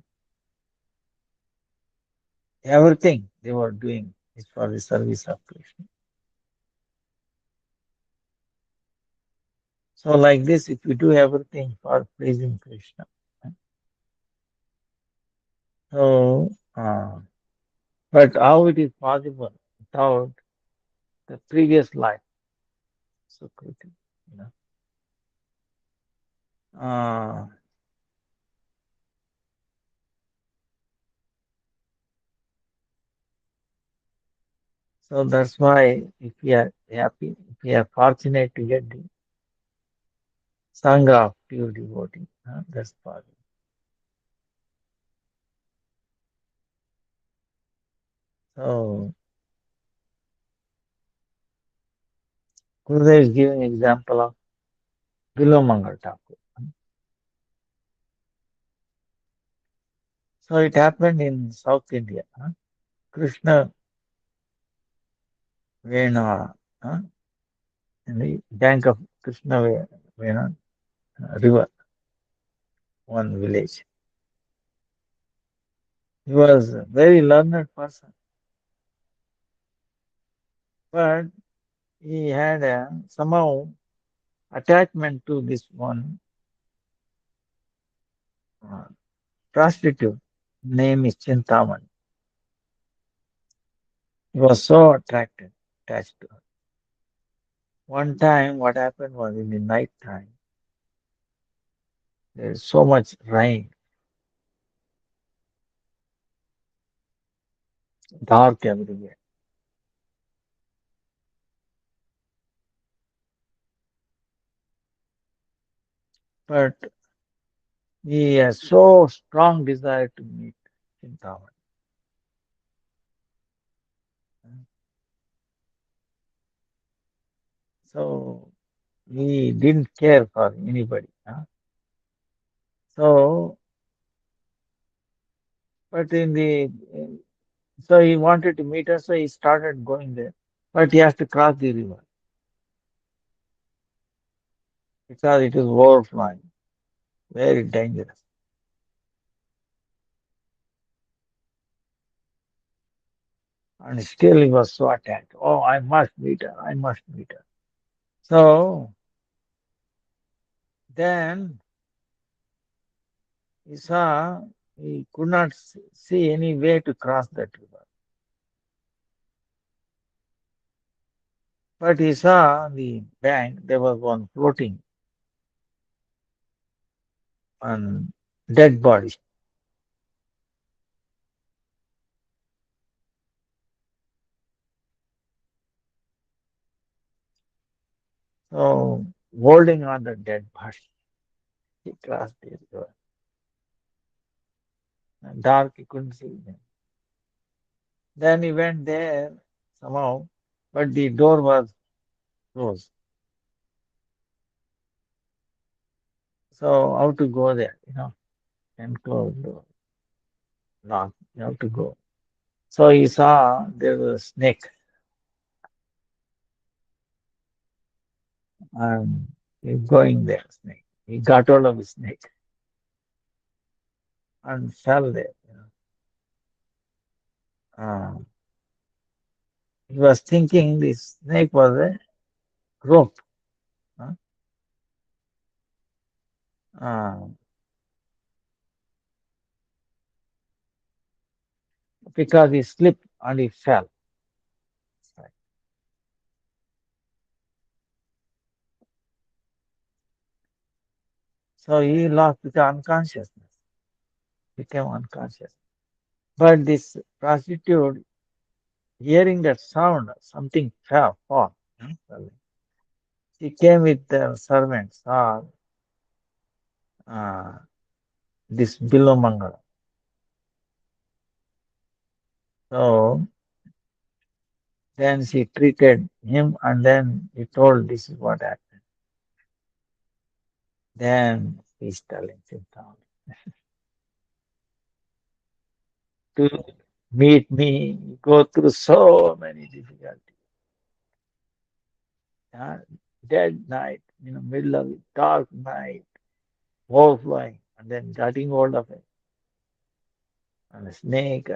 Everything they were doing is for the service of Krishna. So like this, if you do everything for pleasing Krishna, so but how it is possible without the previous life? So quickly, you know. Uh, so that's why if we are happy, if we are fortunate to get the Sangha of pure devotee, that's possible. So Gurudev is giving example of Bilvamangala Thakura. So it happened in South India. Krishna Vena, in the bank of Krishna Vena river, one village. He was a very learned person, but he had somehow attachment to this one uh, prostitute. Name is Chintaman. He was so attached to her. One time, what happened was in the night time, there is so much rain, dark everywhere. But he has so strong desire to meet Chintaman. So he didn't care for anybody. So, but so he wanted to meet her, so he started going there. But he has to cross the river because it is overflowing, very dangerous. And still he was so attached. Oh, I must meet her, I must meet her. So then he saw he could not see any way to cross that river. But he saw on the bank there was one floating on dead body. So holding on the dead body, he crossed the river. And dark, he couldn't see them. Then he went there somehow, but the door was closed. So how to go there, and close door, lock, you have to go. So he saw there was a snake and he's going there, snake. He got hold of the snake and fell there. He was thinking this snake was a rope, huh? uh, because he slipped and he fell. Right. So he lost the unconsciousness, became unconscious. But this prostitute, hearing that sound, something fell, fall. Fell. She came with the servants, saw uh, this Bilvamangala. So then she treated him and then he told this is what happened. Then he's telling him down to meet me, go through so many difficulties. Uh, Dead night, middle of it, dark night, overflowing, and then getting hold of it, and a snake.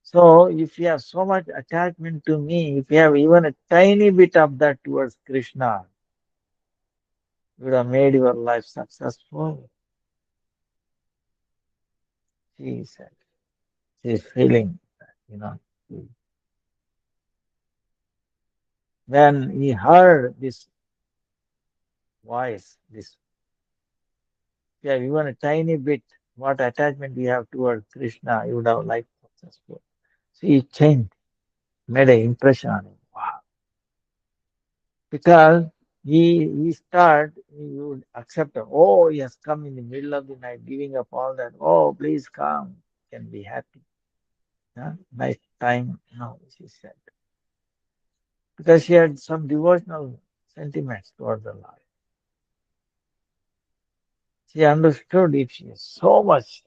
So if you have so much attachment to me, if you have even a tiny bit of that towards Krishna, you would have made your life successful. She said, she's feeling that, When he heard this voice, this, if you have even a tiny bit, what attachment you have towards Krishna, you would have life successful. So he changed, made an impression on him. Wow. Because he would accept it. Oh, he has come in the middle of the night, giving up all that. Oh, please come, can be happy. Yeah? Nice time, she said. Because she had some devotional sentiments towards the Lord. She understood if she has so much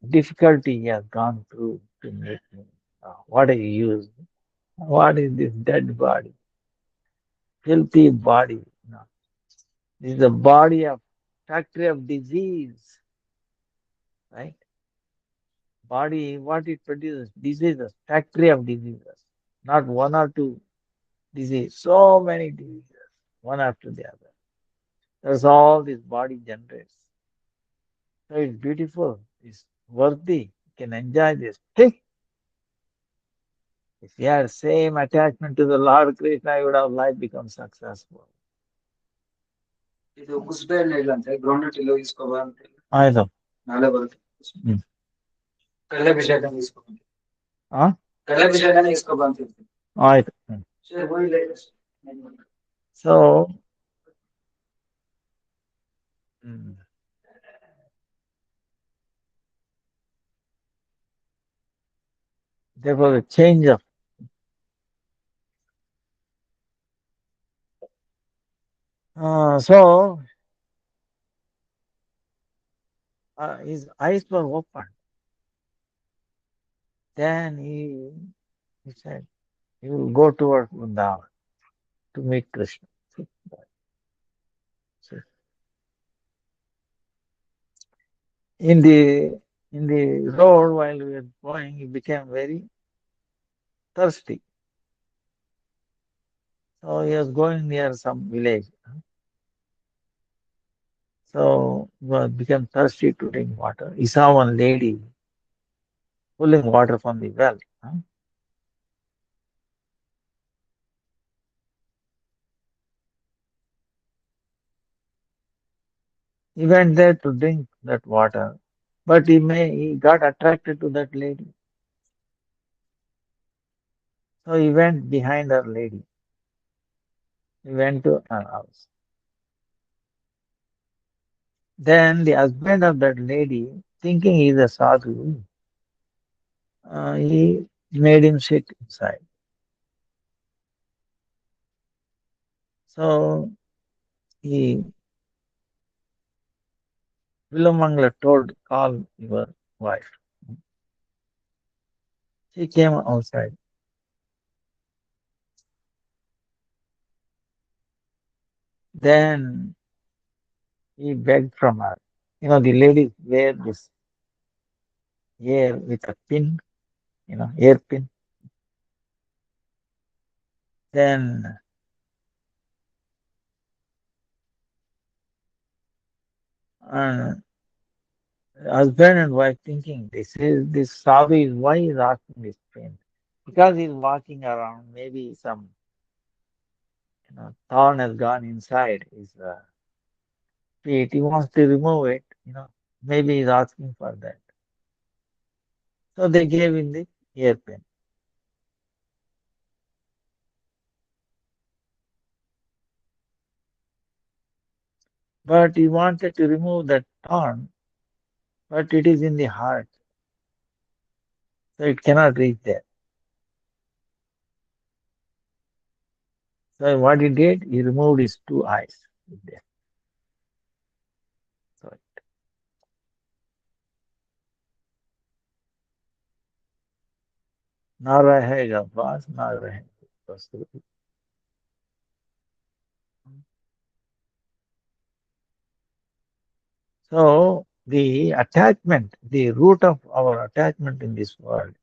difficulty he has gone through to meet me. What a use. What is this dead body? Filthy body. This is the body of factory of disease, right? Body, what it produces? Diseases, factory of diseases. Not one or two disease, so many diseases, one after the other. That's all this body generates. So it's beautiful, it's worthy, you can enjoy this. Hey, if you had same attachment to the Lord Krishna, you would have life become successful. ಇದು ಕುಸ್ಬೆ ಹಣ್ಣು ಇಲ್ಲ ಅಂತೆ groundnut ಇಲ್ಲ ಇಸ್ಕೊಬಾ ಅಂತ ಆಯ್ತು ನಾಳೆ ಬರುತ್ತೆ ಕಡಲೆ ಬೀಜ ಹಣ್ಣು ಇಸ್ಕೊಬಂತ ಕಡಲೆ ಬೀಜ ಹಣ್ಣು ಇಸ್ಕೊಬಾ ಅಂತ ಹೇಳ್ತೀನಿ ಆಯ್ತು ಸರಿ ಹೋಗಿ latest so there was a change of so his eyes were open. Then he said he will go towards Vrindavan to meet Krishna. So in the road while we were going, he became very thirsty. So he was going near some village. So he became thirsty to drink water. He saw one lady pulling water from the well. He went there to drink that water, but he got attracted to that lady. So he went behind her lady. He went to her house. Then the husband of that lady, thinking he's a sadhu, he made him sit inside. So he Bilvamangala told, call your wife. She came outside. Then he begged from her. The ladies wear this hair with a pin, hair pin. Then uh, husband and wife thinking, this sadhu is why he's asking this pain. Because he's walking around, maybe some thorn has gone inside his feet. He wants to remove it. Maybe he's asking for that. So they gave him the hairpin. But he wanted to remove that thorn, but it is in the heart, so it cannot reach there. So what he did, he removed his two eyes with there. So ना रहेगा बास ना रहेगा बस. So the attachment, the root of our attachment in this world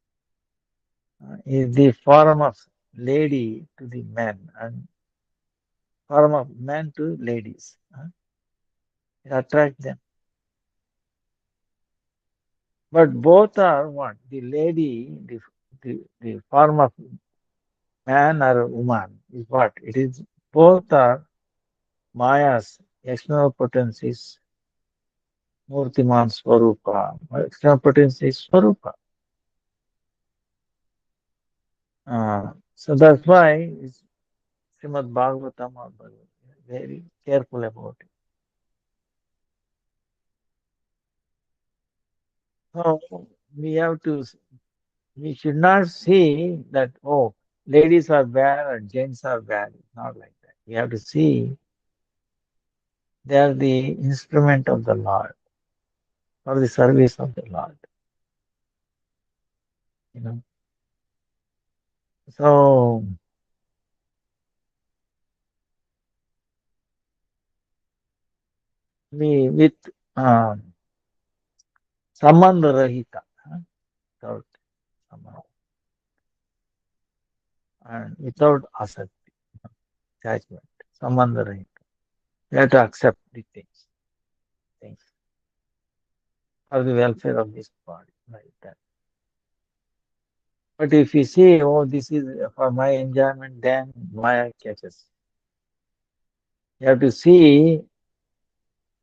is the form of lady to the men and form of men to ladies. It attracts them. But both are what? The lady, the form of man or woman is what? It is both are Maya's external potencies, Murtiman Swarupa. External potency is Swarupa. So that's why it's Srimad Bhagavatam or Bhagavad, very careful about it. So we have to, we should not see that, oh, ladies are bad or gents are bad. It's not like that. We have to see they are the instrument of the Lord for the service of the Lord. You know. So we with um, Samandha Rahita, without Samandha and without asakti, attachment, Samandha Rahita. We have to accept the things for the welfare of this body, like that. But if you see, oh, this is for my enjoyment, then Maya catches. You have to see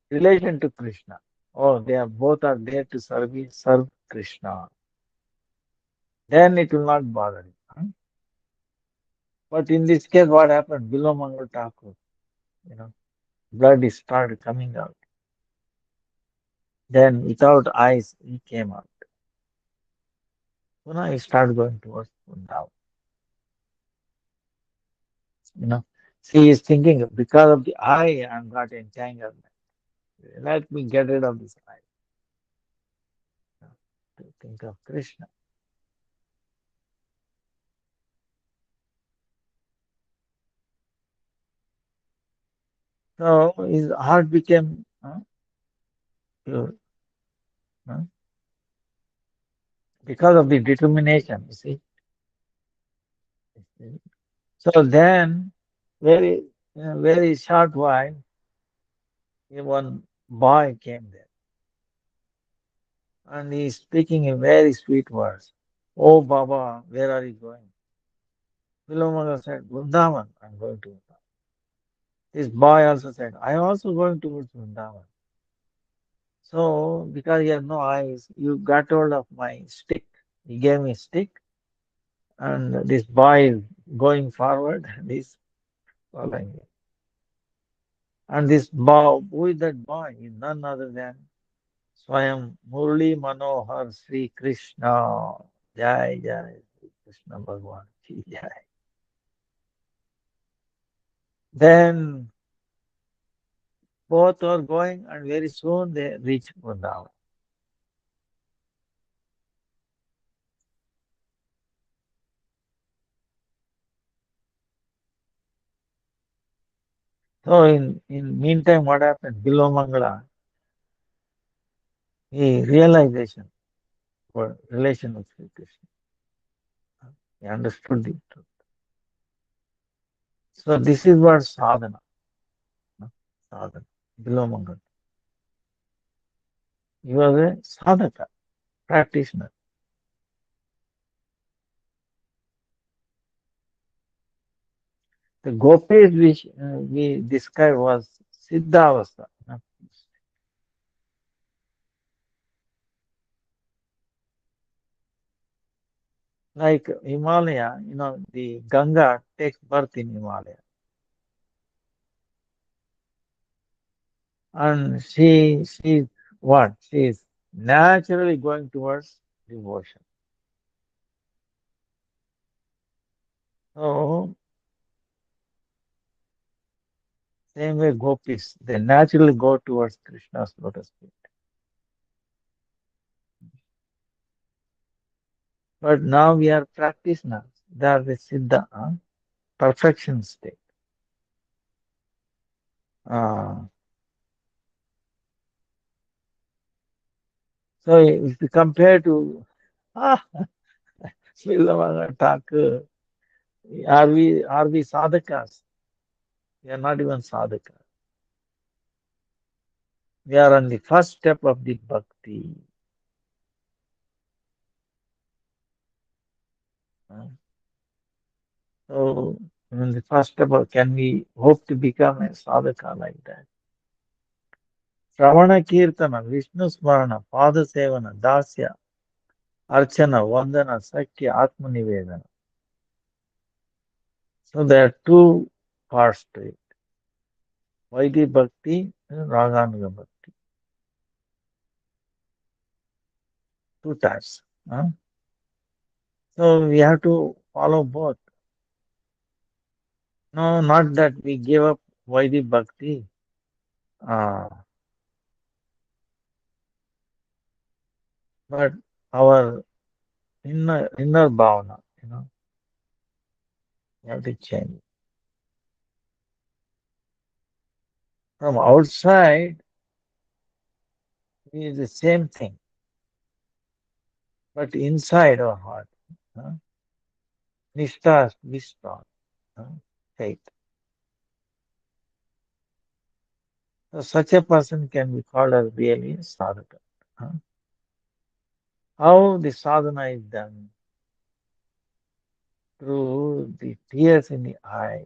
relation to Krishna. Oh, they are both are there to serve Krishna. Then it will not bother you. But in this case, what happened? Bilvamangala Thakura, you know, blood is started coming out. Then without eyes, he came out. He started going towards Vrindavan. You know, see, he's thinking because of the eye, I'm got entangled. Let me get rid of this eye. To think of Krishna. So his heart became pure because of the determination, you see. So then, very, very short while, one boy came there and he's speaking in very sweet words. Oh, Baba, where are you going? Bilvamangala said, Vrindavan, I'm going to Vrindavan. This boy also said, I'm also going towards Vrindavan. So, because he had no eyes, you got hold of my stick. He gave me a stick, and this boy is going forward, and he's following me. And this boy, who is that boy? Is none other than Swayam Murli Manohar Sri Krishna. Jai Jai Sri Krishna Bhagwan. Ki Jai. Then both are going, and very soon they reach Vrindavan. So in meantime, what happened? Bilvamangala, he realization for relation with Sri Krishna. He understood the truth. So this is what sadhana. No? Sadhana. Bilvamangala. You are a sadhaka, practitioner. The gopis which we described was siddhavastha. No? Like Himalaya, the Ganga takes birth in Himalaya. And she's what? She's naturally going towards devotion. So same way gopis, they naturally go towards Krishna's lotus feet. But now we are practitioners. They are the siddha, perfection state. Uh, so if you compare to Bilvamangala Thakura, are we sadhakas? We are not even sadhakas. We are on the first step of the bhakti. uh, So, in the first step, can we hope to become a sadhaka like that? Shravana Kirtana, Vishnu Smarana, Pada Sevana, Dasya, Archana, Vandana, Sakya, Atma Nivedana. So there are two parts to it. Vaidhi Bhakti and Raganuga Bhakti. Two types. So we have to follow both. No, not that we give up Vaidhi Bhakti, uh, but our inner bhavana, we have to change. From outside, it is the same thing, but inside our heart, uh, Nishta be strong, uh, faith. So such a person can be called as really a sadhaka. uh. How the sadhana is done? Through the tears in the eyes,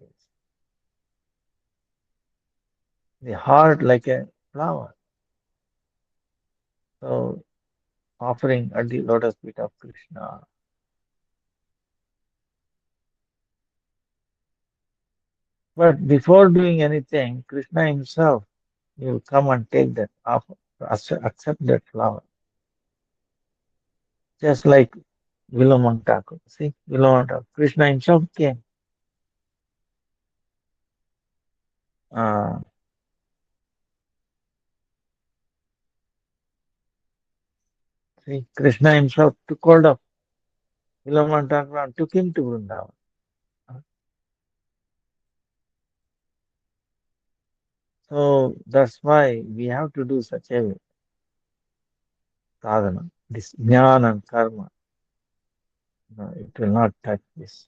the heart like a flower. So offering at the lotus feet of Krishna. But before doing anything, Krishna himself will come and take that offer, accept that flower. Just like Bilvamangala Thakura. See, Bilvamangala Thakura. Krishna himself came. Uh, see, Krishna himself took hold of Bilvamangala Thakura and took him to Vrindavan. So that's why we have to do such a sadhana. This jnana and karma, it will not touch this.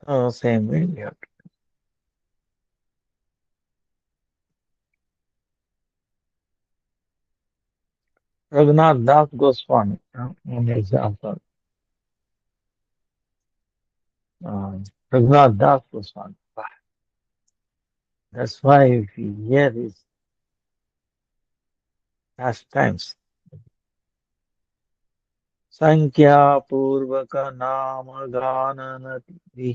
So same way we have to. Raghunath Das Goswami, an example. Raghunath Das Goswami. That's why if you hear his pastimes, संख्यापूर्वक नाम गाननति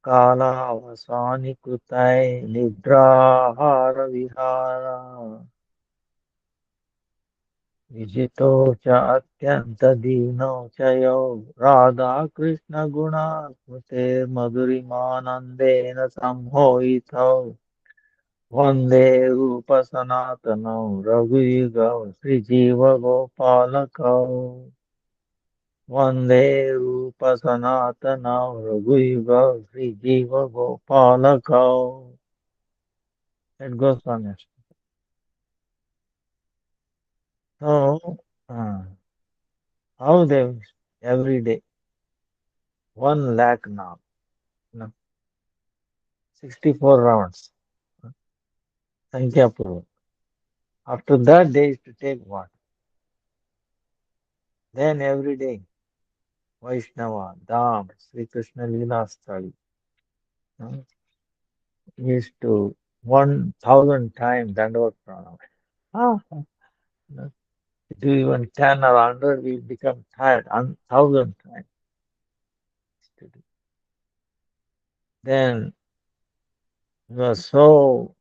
कालावसानि कृतय निद्राहार विहार विजितो च अत्यंत दीनो च यो राधा कृष्ण गुणात्मते मधुरिमानंदेन सम्मोहितौ वन्दे रूप सनातनौ रघुयुगौ श्रीजीव गोपालकौ वन्दे रूप सनातनौ रघुयुगौ श्रीजीव गोपालकौ. It goes on. So, uh, how they every day 1 lakh now, you know, 64 rounds, uh, Sankhya Purva. After that, they used to take what? Then every day, Vaishnava, Dham, Sri Krishna Leela study. Uh, used to 1,000 times Dandavat Pranam. Ah, no, do even 10 or 100, we become tired. 1,000 times to do. Then he was so,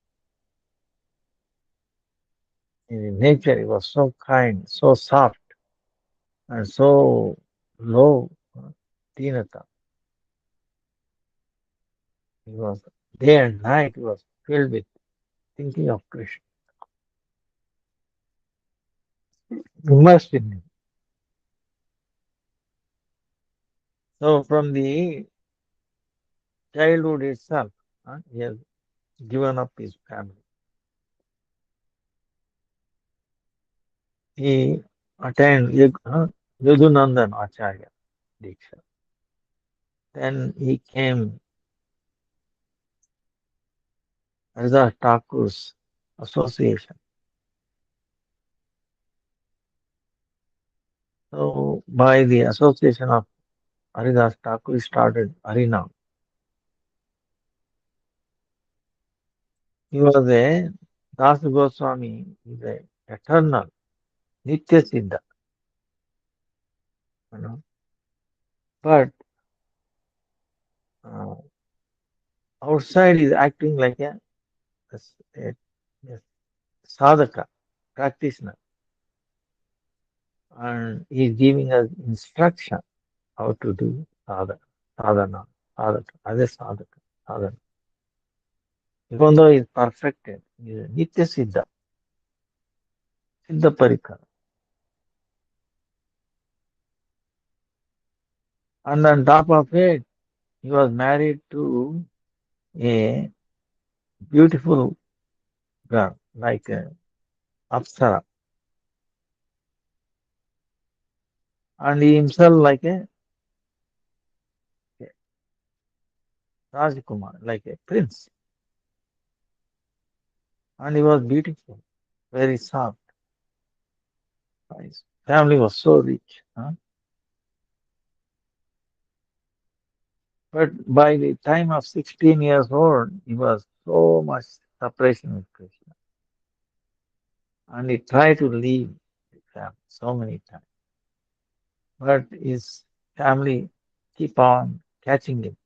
in nature, he was so kind, so soft, and so low, Dinata. He was day and night, he was filled with thinking of Krishna. Immersed in him. So from the childhood itself, he has given up his family. He attained Yadunandan Acharya Diksha. Then he came Haridas Thakur's association. So by the association of Haridas Thakur, he started Harinam. He was a Das Goswami, is a eternal Nitya Siddha, you know. But uh, outside is acting like a, a sadhaka, practitioner, and he's giving us instruction how to do sadhana, sadhaka, as a sadhaka, sadhana. Even though he's perfected, he's a Nitya Siddha, Siddha Parikara. And on top of it, he was married to a beautiful girl, like Apsara, and he himself like a Rajkumar, like a prince, and he was beautiful, very soft. His family was so rich, huh? But by the time of 16 years old, he was so much separation with Krishna, and he tried to leave the family so many times, but his family keep on catching him,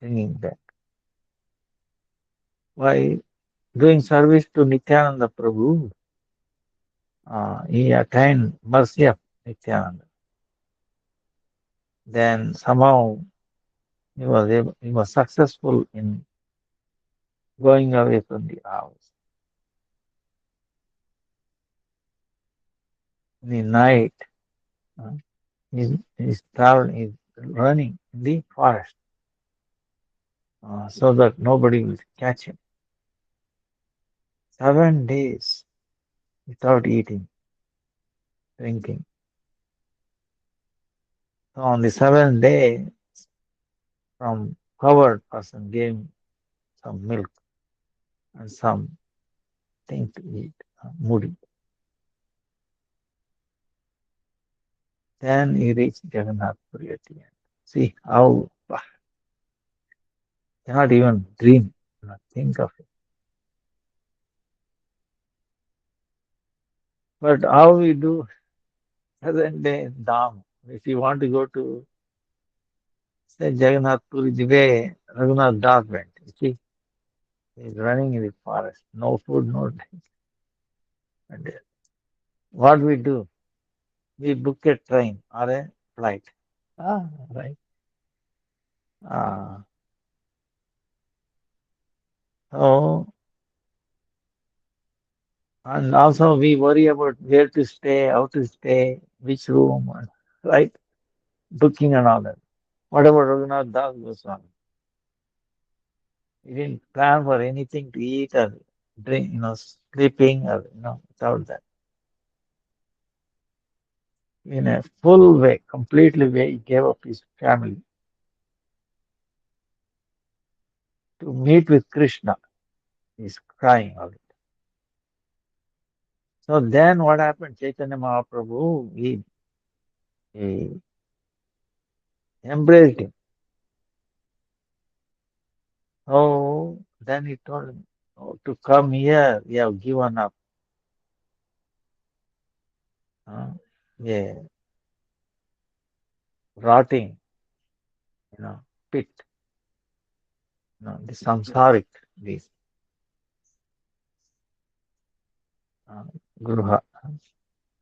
bringing back. By doing service to Nityananda Prabhu, he attained mercy of Nityananda. Then somehow he was successful in going away from the house. In the night, uh, he's traveling, he's running in the forest so that nobody will catch him. 7 days without eating, drinking. So on the seventh day, some covered person gave him some milk and some thing to eat, moody. Then he reached Jagannath Puri at the end. See how cannot even dream, think of it. But how we do present day Dham. If you want to go to say Jagannath Puri, the way Raghunath Das went, you see, he's running in the forest, no food, no drink. And what we do, we book a train or a flight. Right. Ah, so, and also we worry about where to stay, how to stay, which room, right? Booking and all that. What about Raghunath Das Goswami? He didn't plan for anything to eat or drink, sleeping or, without that. in a full way, completely way. He gave up his family to meet with Krishna. He's crying already. So then what happened? Chaitanya Mahaprabhu, he embraced him. Oh, then he told him, oh, to come here, you have given up. Huh? Yeah, rotting, you know, pit, the samsaric, this uh, gruha,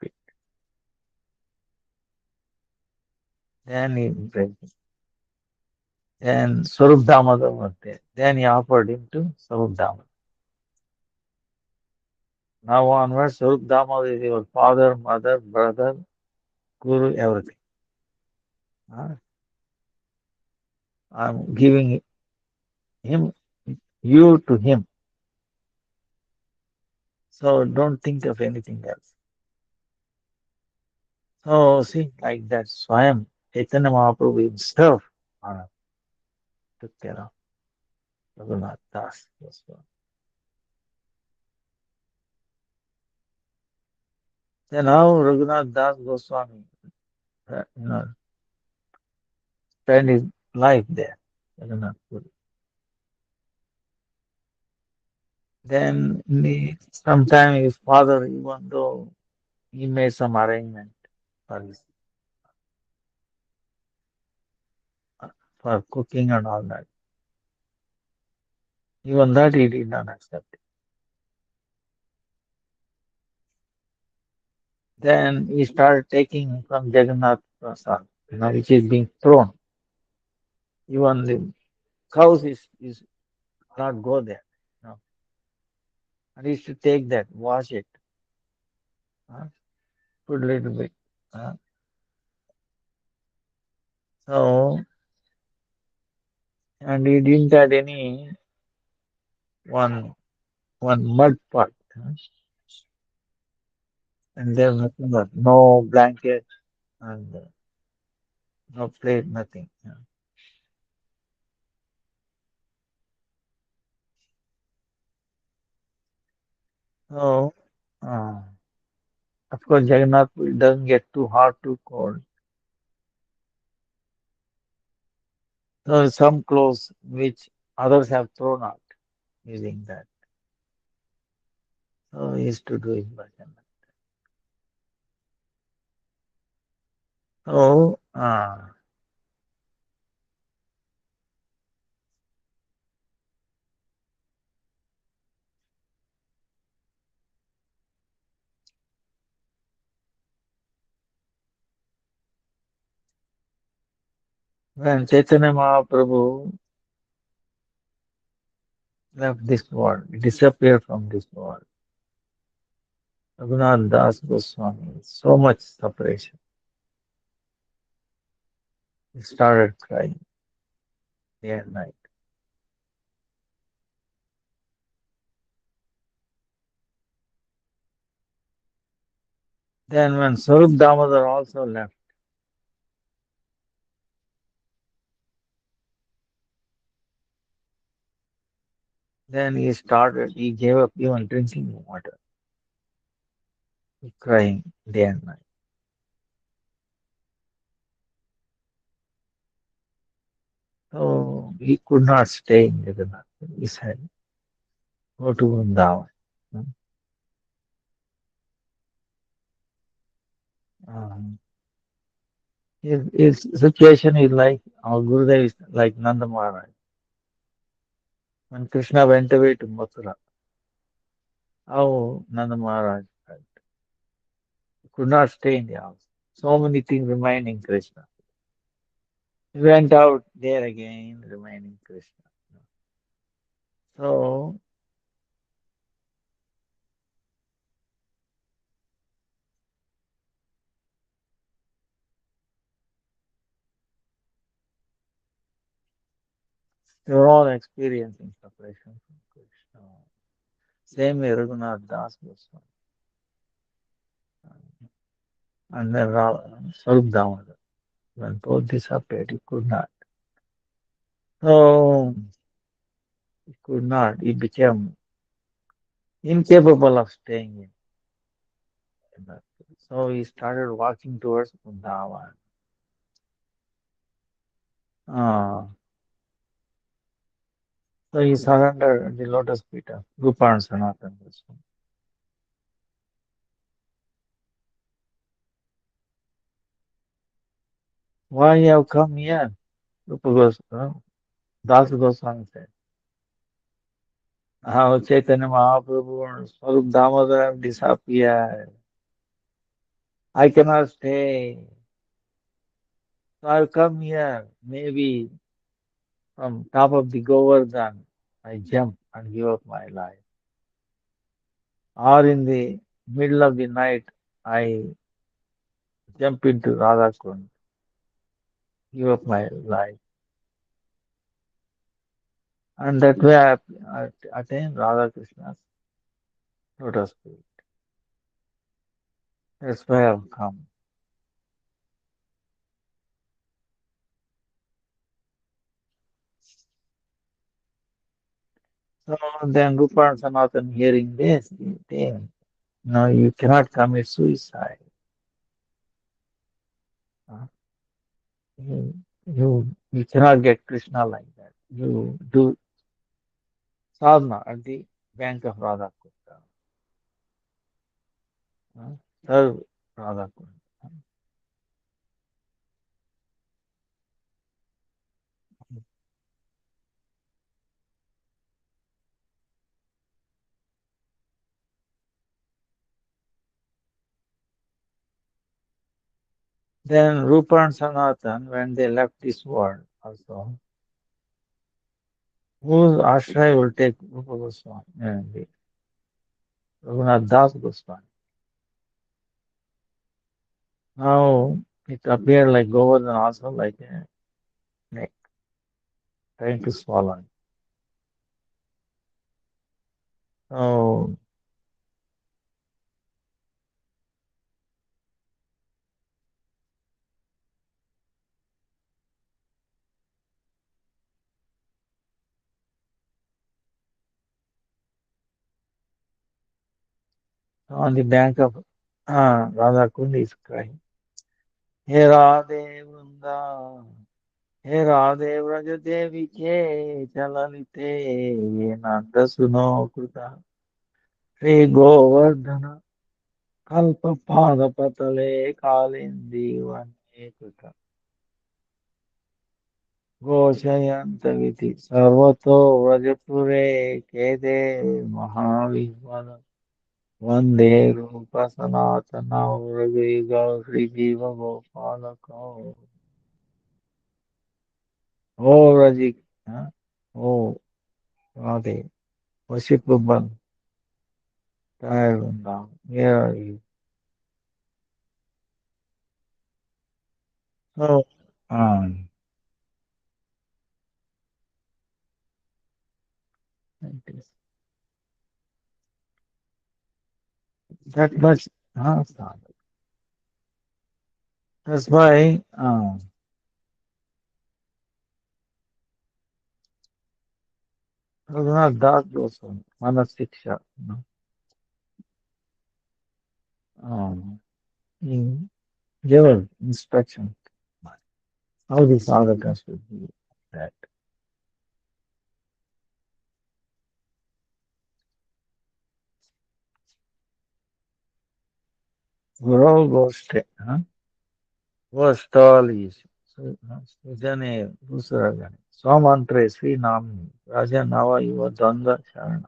pit. Then he embraced him. Then Swarup Damodar was there. Then he offered him to Swarup Damodar. Now onwards, Swarup Damodar is your father, mother, brother, guru, everything. Huh? I'm giving him, you to him. So don't think of anything else. So see, like that, Swayam, Chaitanya Mahaprabhu himself took care of Raghunath Das. Then how Raghunath Das Goswami, spent his life there. Raghunath Puri. Then sometime his father, even though he made some arrangement for for cooking and all that, even that he did not accept it. Then he started taking from Jagannath Prasad, which is being thrown. Even the cows is not go there. And he used to take that, wash it, uh, put a little bit. uh. So, and he didn't have any one mud pot. And there's nothing but no blanket and no plate, nothing. So, uh, of course, Jagannath doesn't get too hot, too cold. So some clothes which others have thrown out using that. So he used to do his bhajan. So when Chaitanya Mahaprabhu left this world, disappeared from this world, Raghunath Das Goswami, so much separation. He started crying day and night. Then when Swarup Damodar also left, then he gave up even drinking water, crying day and night. So he could not stay in Jagannath. He said, go to Vrindavan. Um, his situation is like our Gurudev is like Nanda Maharaj. When Krishna went away to Mathura, how Nanda Maharaj felt. He could not stay in the house. So many things remain in Krishna. He went out there again, remaining Krishna. So they were all experiencing separation from Krishna. Same way Raghunath Das Goswami. and then Swarup Damodar. When both disappeared, he could not. So he could not. He became incapable of staying in that place. So he started walking towards Vrindavan. Uh, so he surrendered at the lotus feet of Rupa and Sanatana Goswami. Why you have come here? Rupa Goswami, Das Goswami said. How Chaitanya Mahaprabhu and Swarup Damodar have disappeared. I cannot stay. So I've come here. Maybe from top of the Govardhan, I jump and give up my life. Or in the middle of the night, I jump into Radha Kund, give up my life. And that way I attain Radha Krishna's lotus feet. That's why I've come. So then Rupa and Sanatan hearing this, they, no, you cannot commit suicide. Uh, you cannot get Krishna like that. You do sadhana at the bank of Radha Kunda. Serve Radha Kunda. Then Rupa and Sanatan, when they left this world also, whose ashraya will take Rupa Goswami and the Raghunath Das Goswami. Now it appeared like Govardhan also like a snake trying to swallow him. So on the bank of Radha Kund is crying, He Radhe Vrunda, He Radhe Vraja Devi Ke Chalalite Ye Nanda Suno Kruta Shri Govardhana Kalpa Pada Patale Kalindi Vane Kruta Goshayantaviti Sarvato Vrajapure Kede Mahavihvana Vande Rupa Sanatana Vrajiga Sri Jiva Gopalaka Oh Rajik Oh Radhe Worshipable Tired and down. Where are you? So um like this. That much sadhana. That's why Raghunath Das also Manasiksha, um, he gave us instruction how the sadhaka should be that. Guru Goste, Gostali, Sujane, Busaragani, Swamantre, Sri Namni, Raja Nava Yuva Danda Sharana,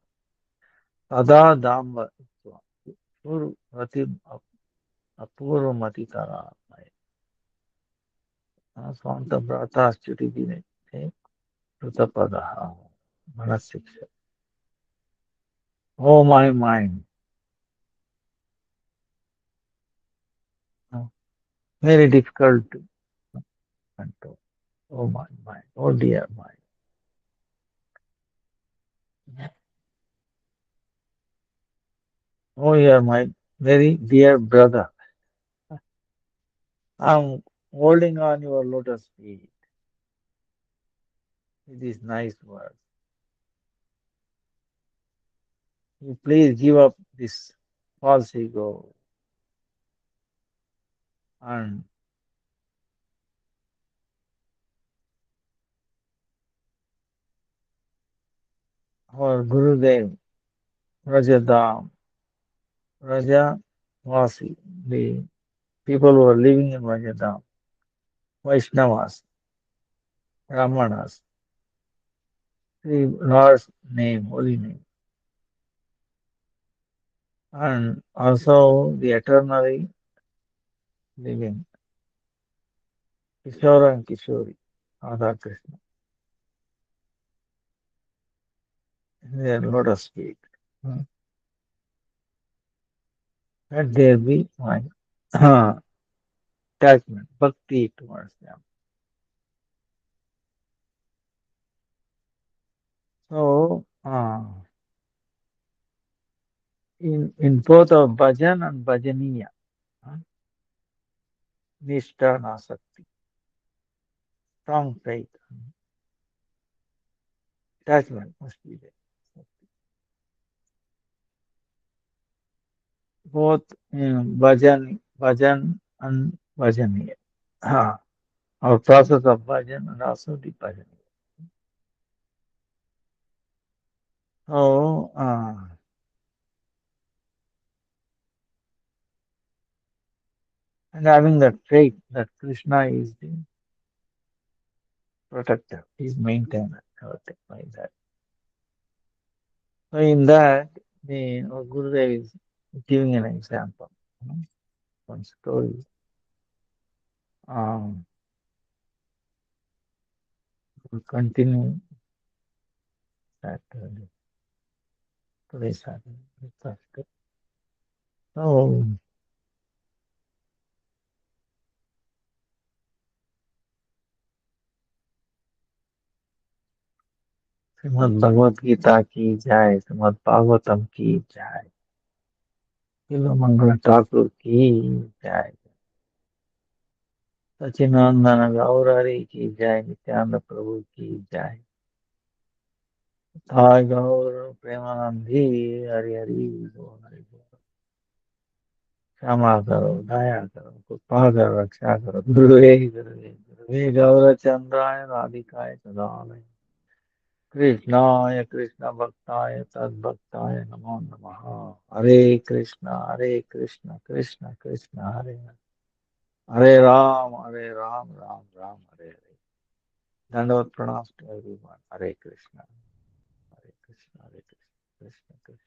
Sada Damba, Puru Rati Apuru Matitara, Swanta Brata Stuti Dine, Rutapada, Manasiksha. Oh, my mind. Very difficult to control. Oh, my mind. Oh, dear mind. Oh, you are my very dear brother. I'm holding on your lotus feet with these nice words. You please give up this false ego and our Gurudev, Rajadam, Raja Vasi, the people who are living in Rajadam, Vaishnavas, Brahmanas, the Lord's name, holy name, and also the eternally living Kishore and Kishori, Radha Krishna, in their lotus feet. Hmm. Let there be my attachment, bhakti towards them. So, in both of bhajan and bhajaniya, uh, nishtha and asakti, strong faith, attachment must be there. Both in bhajan and bhajaniya. Our process of bhajan and also the bhajaniya. So, and having that faith that Krishna is the protector, is maintainer, everything like that. So in that, our Gurudev is giving an example, you know, one story. Um, we'll continue that today's Saturday. So, Shrimad Bhagavad Gita की जय, श्रीमद् भागवतम की जय, बिल्वमंगल ठाकुर की जय, सचिनंदन गौररी की जय, नित्यानंद प्रभु की जय, थाय गौर प्रेमानंदी हरि हरि बोल हरि बोल। क्षमा करो, दया करो, कृपा करो, रक्षा करो, गुरुवे गौरचंद्राय राधिकाय तदालय कृष्णाय कृष्ण भक्ताय तद्भक्ताय नमो नमः। हरे कृष्ण कृष्ण कृष्ण हरे हरे, हरे राम राम हरे हरे। दंडवत प्रणाम to everyone. Hare Krishna, Hare Krishna, Hare Krishna, Krishna Krishna.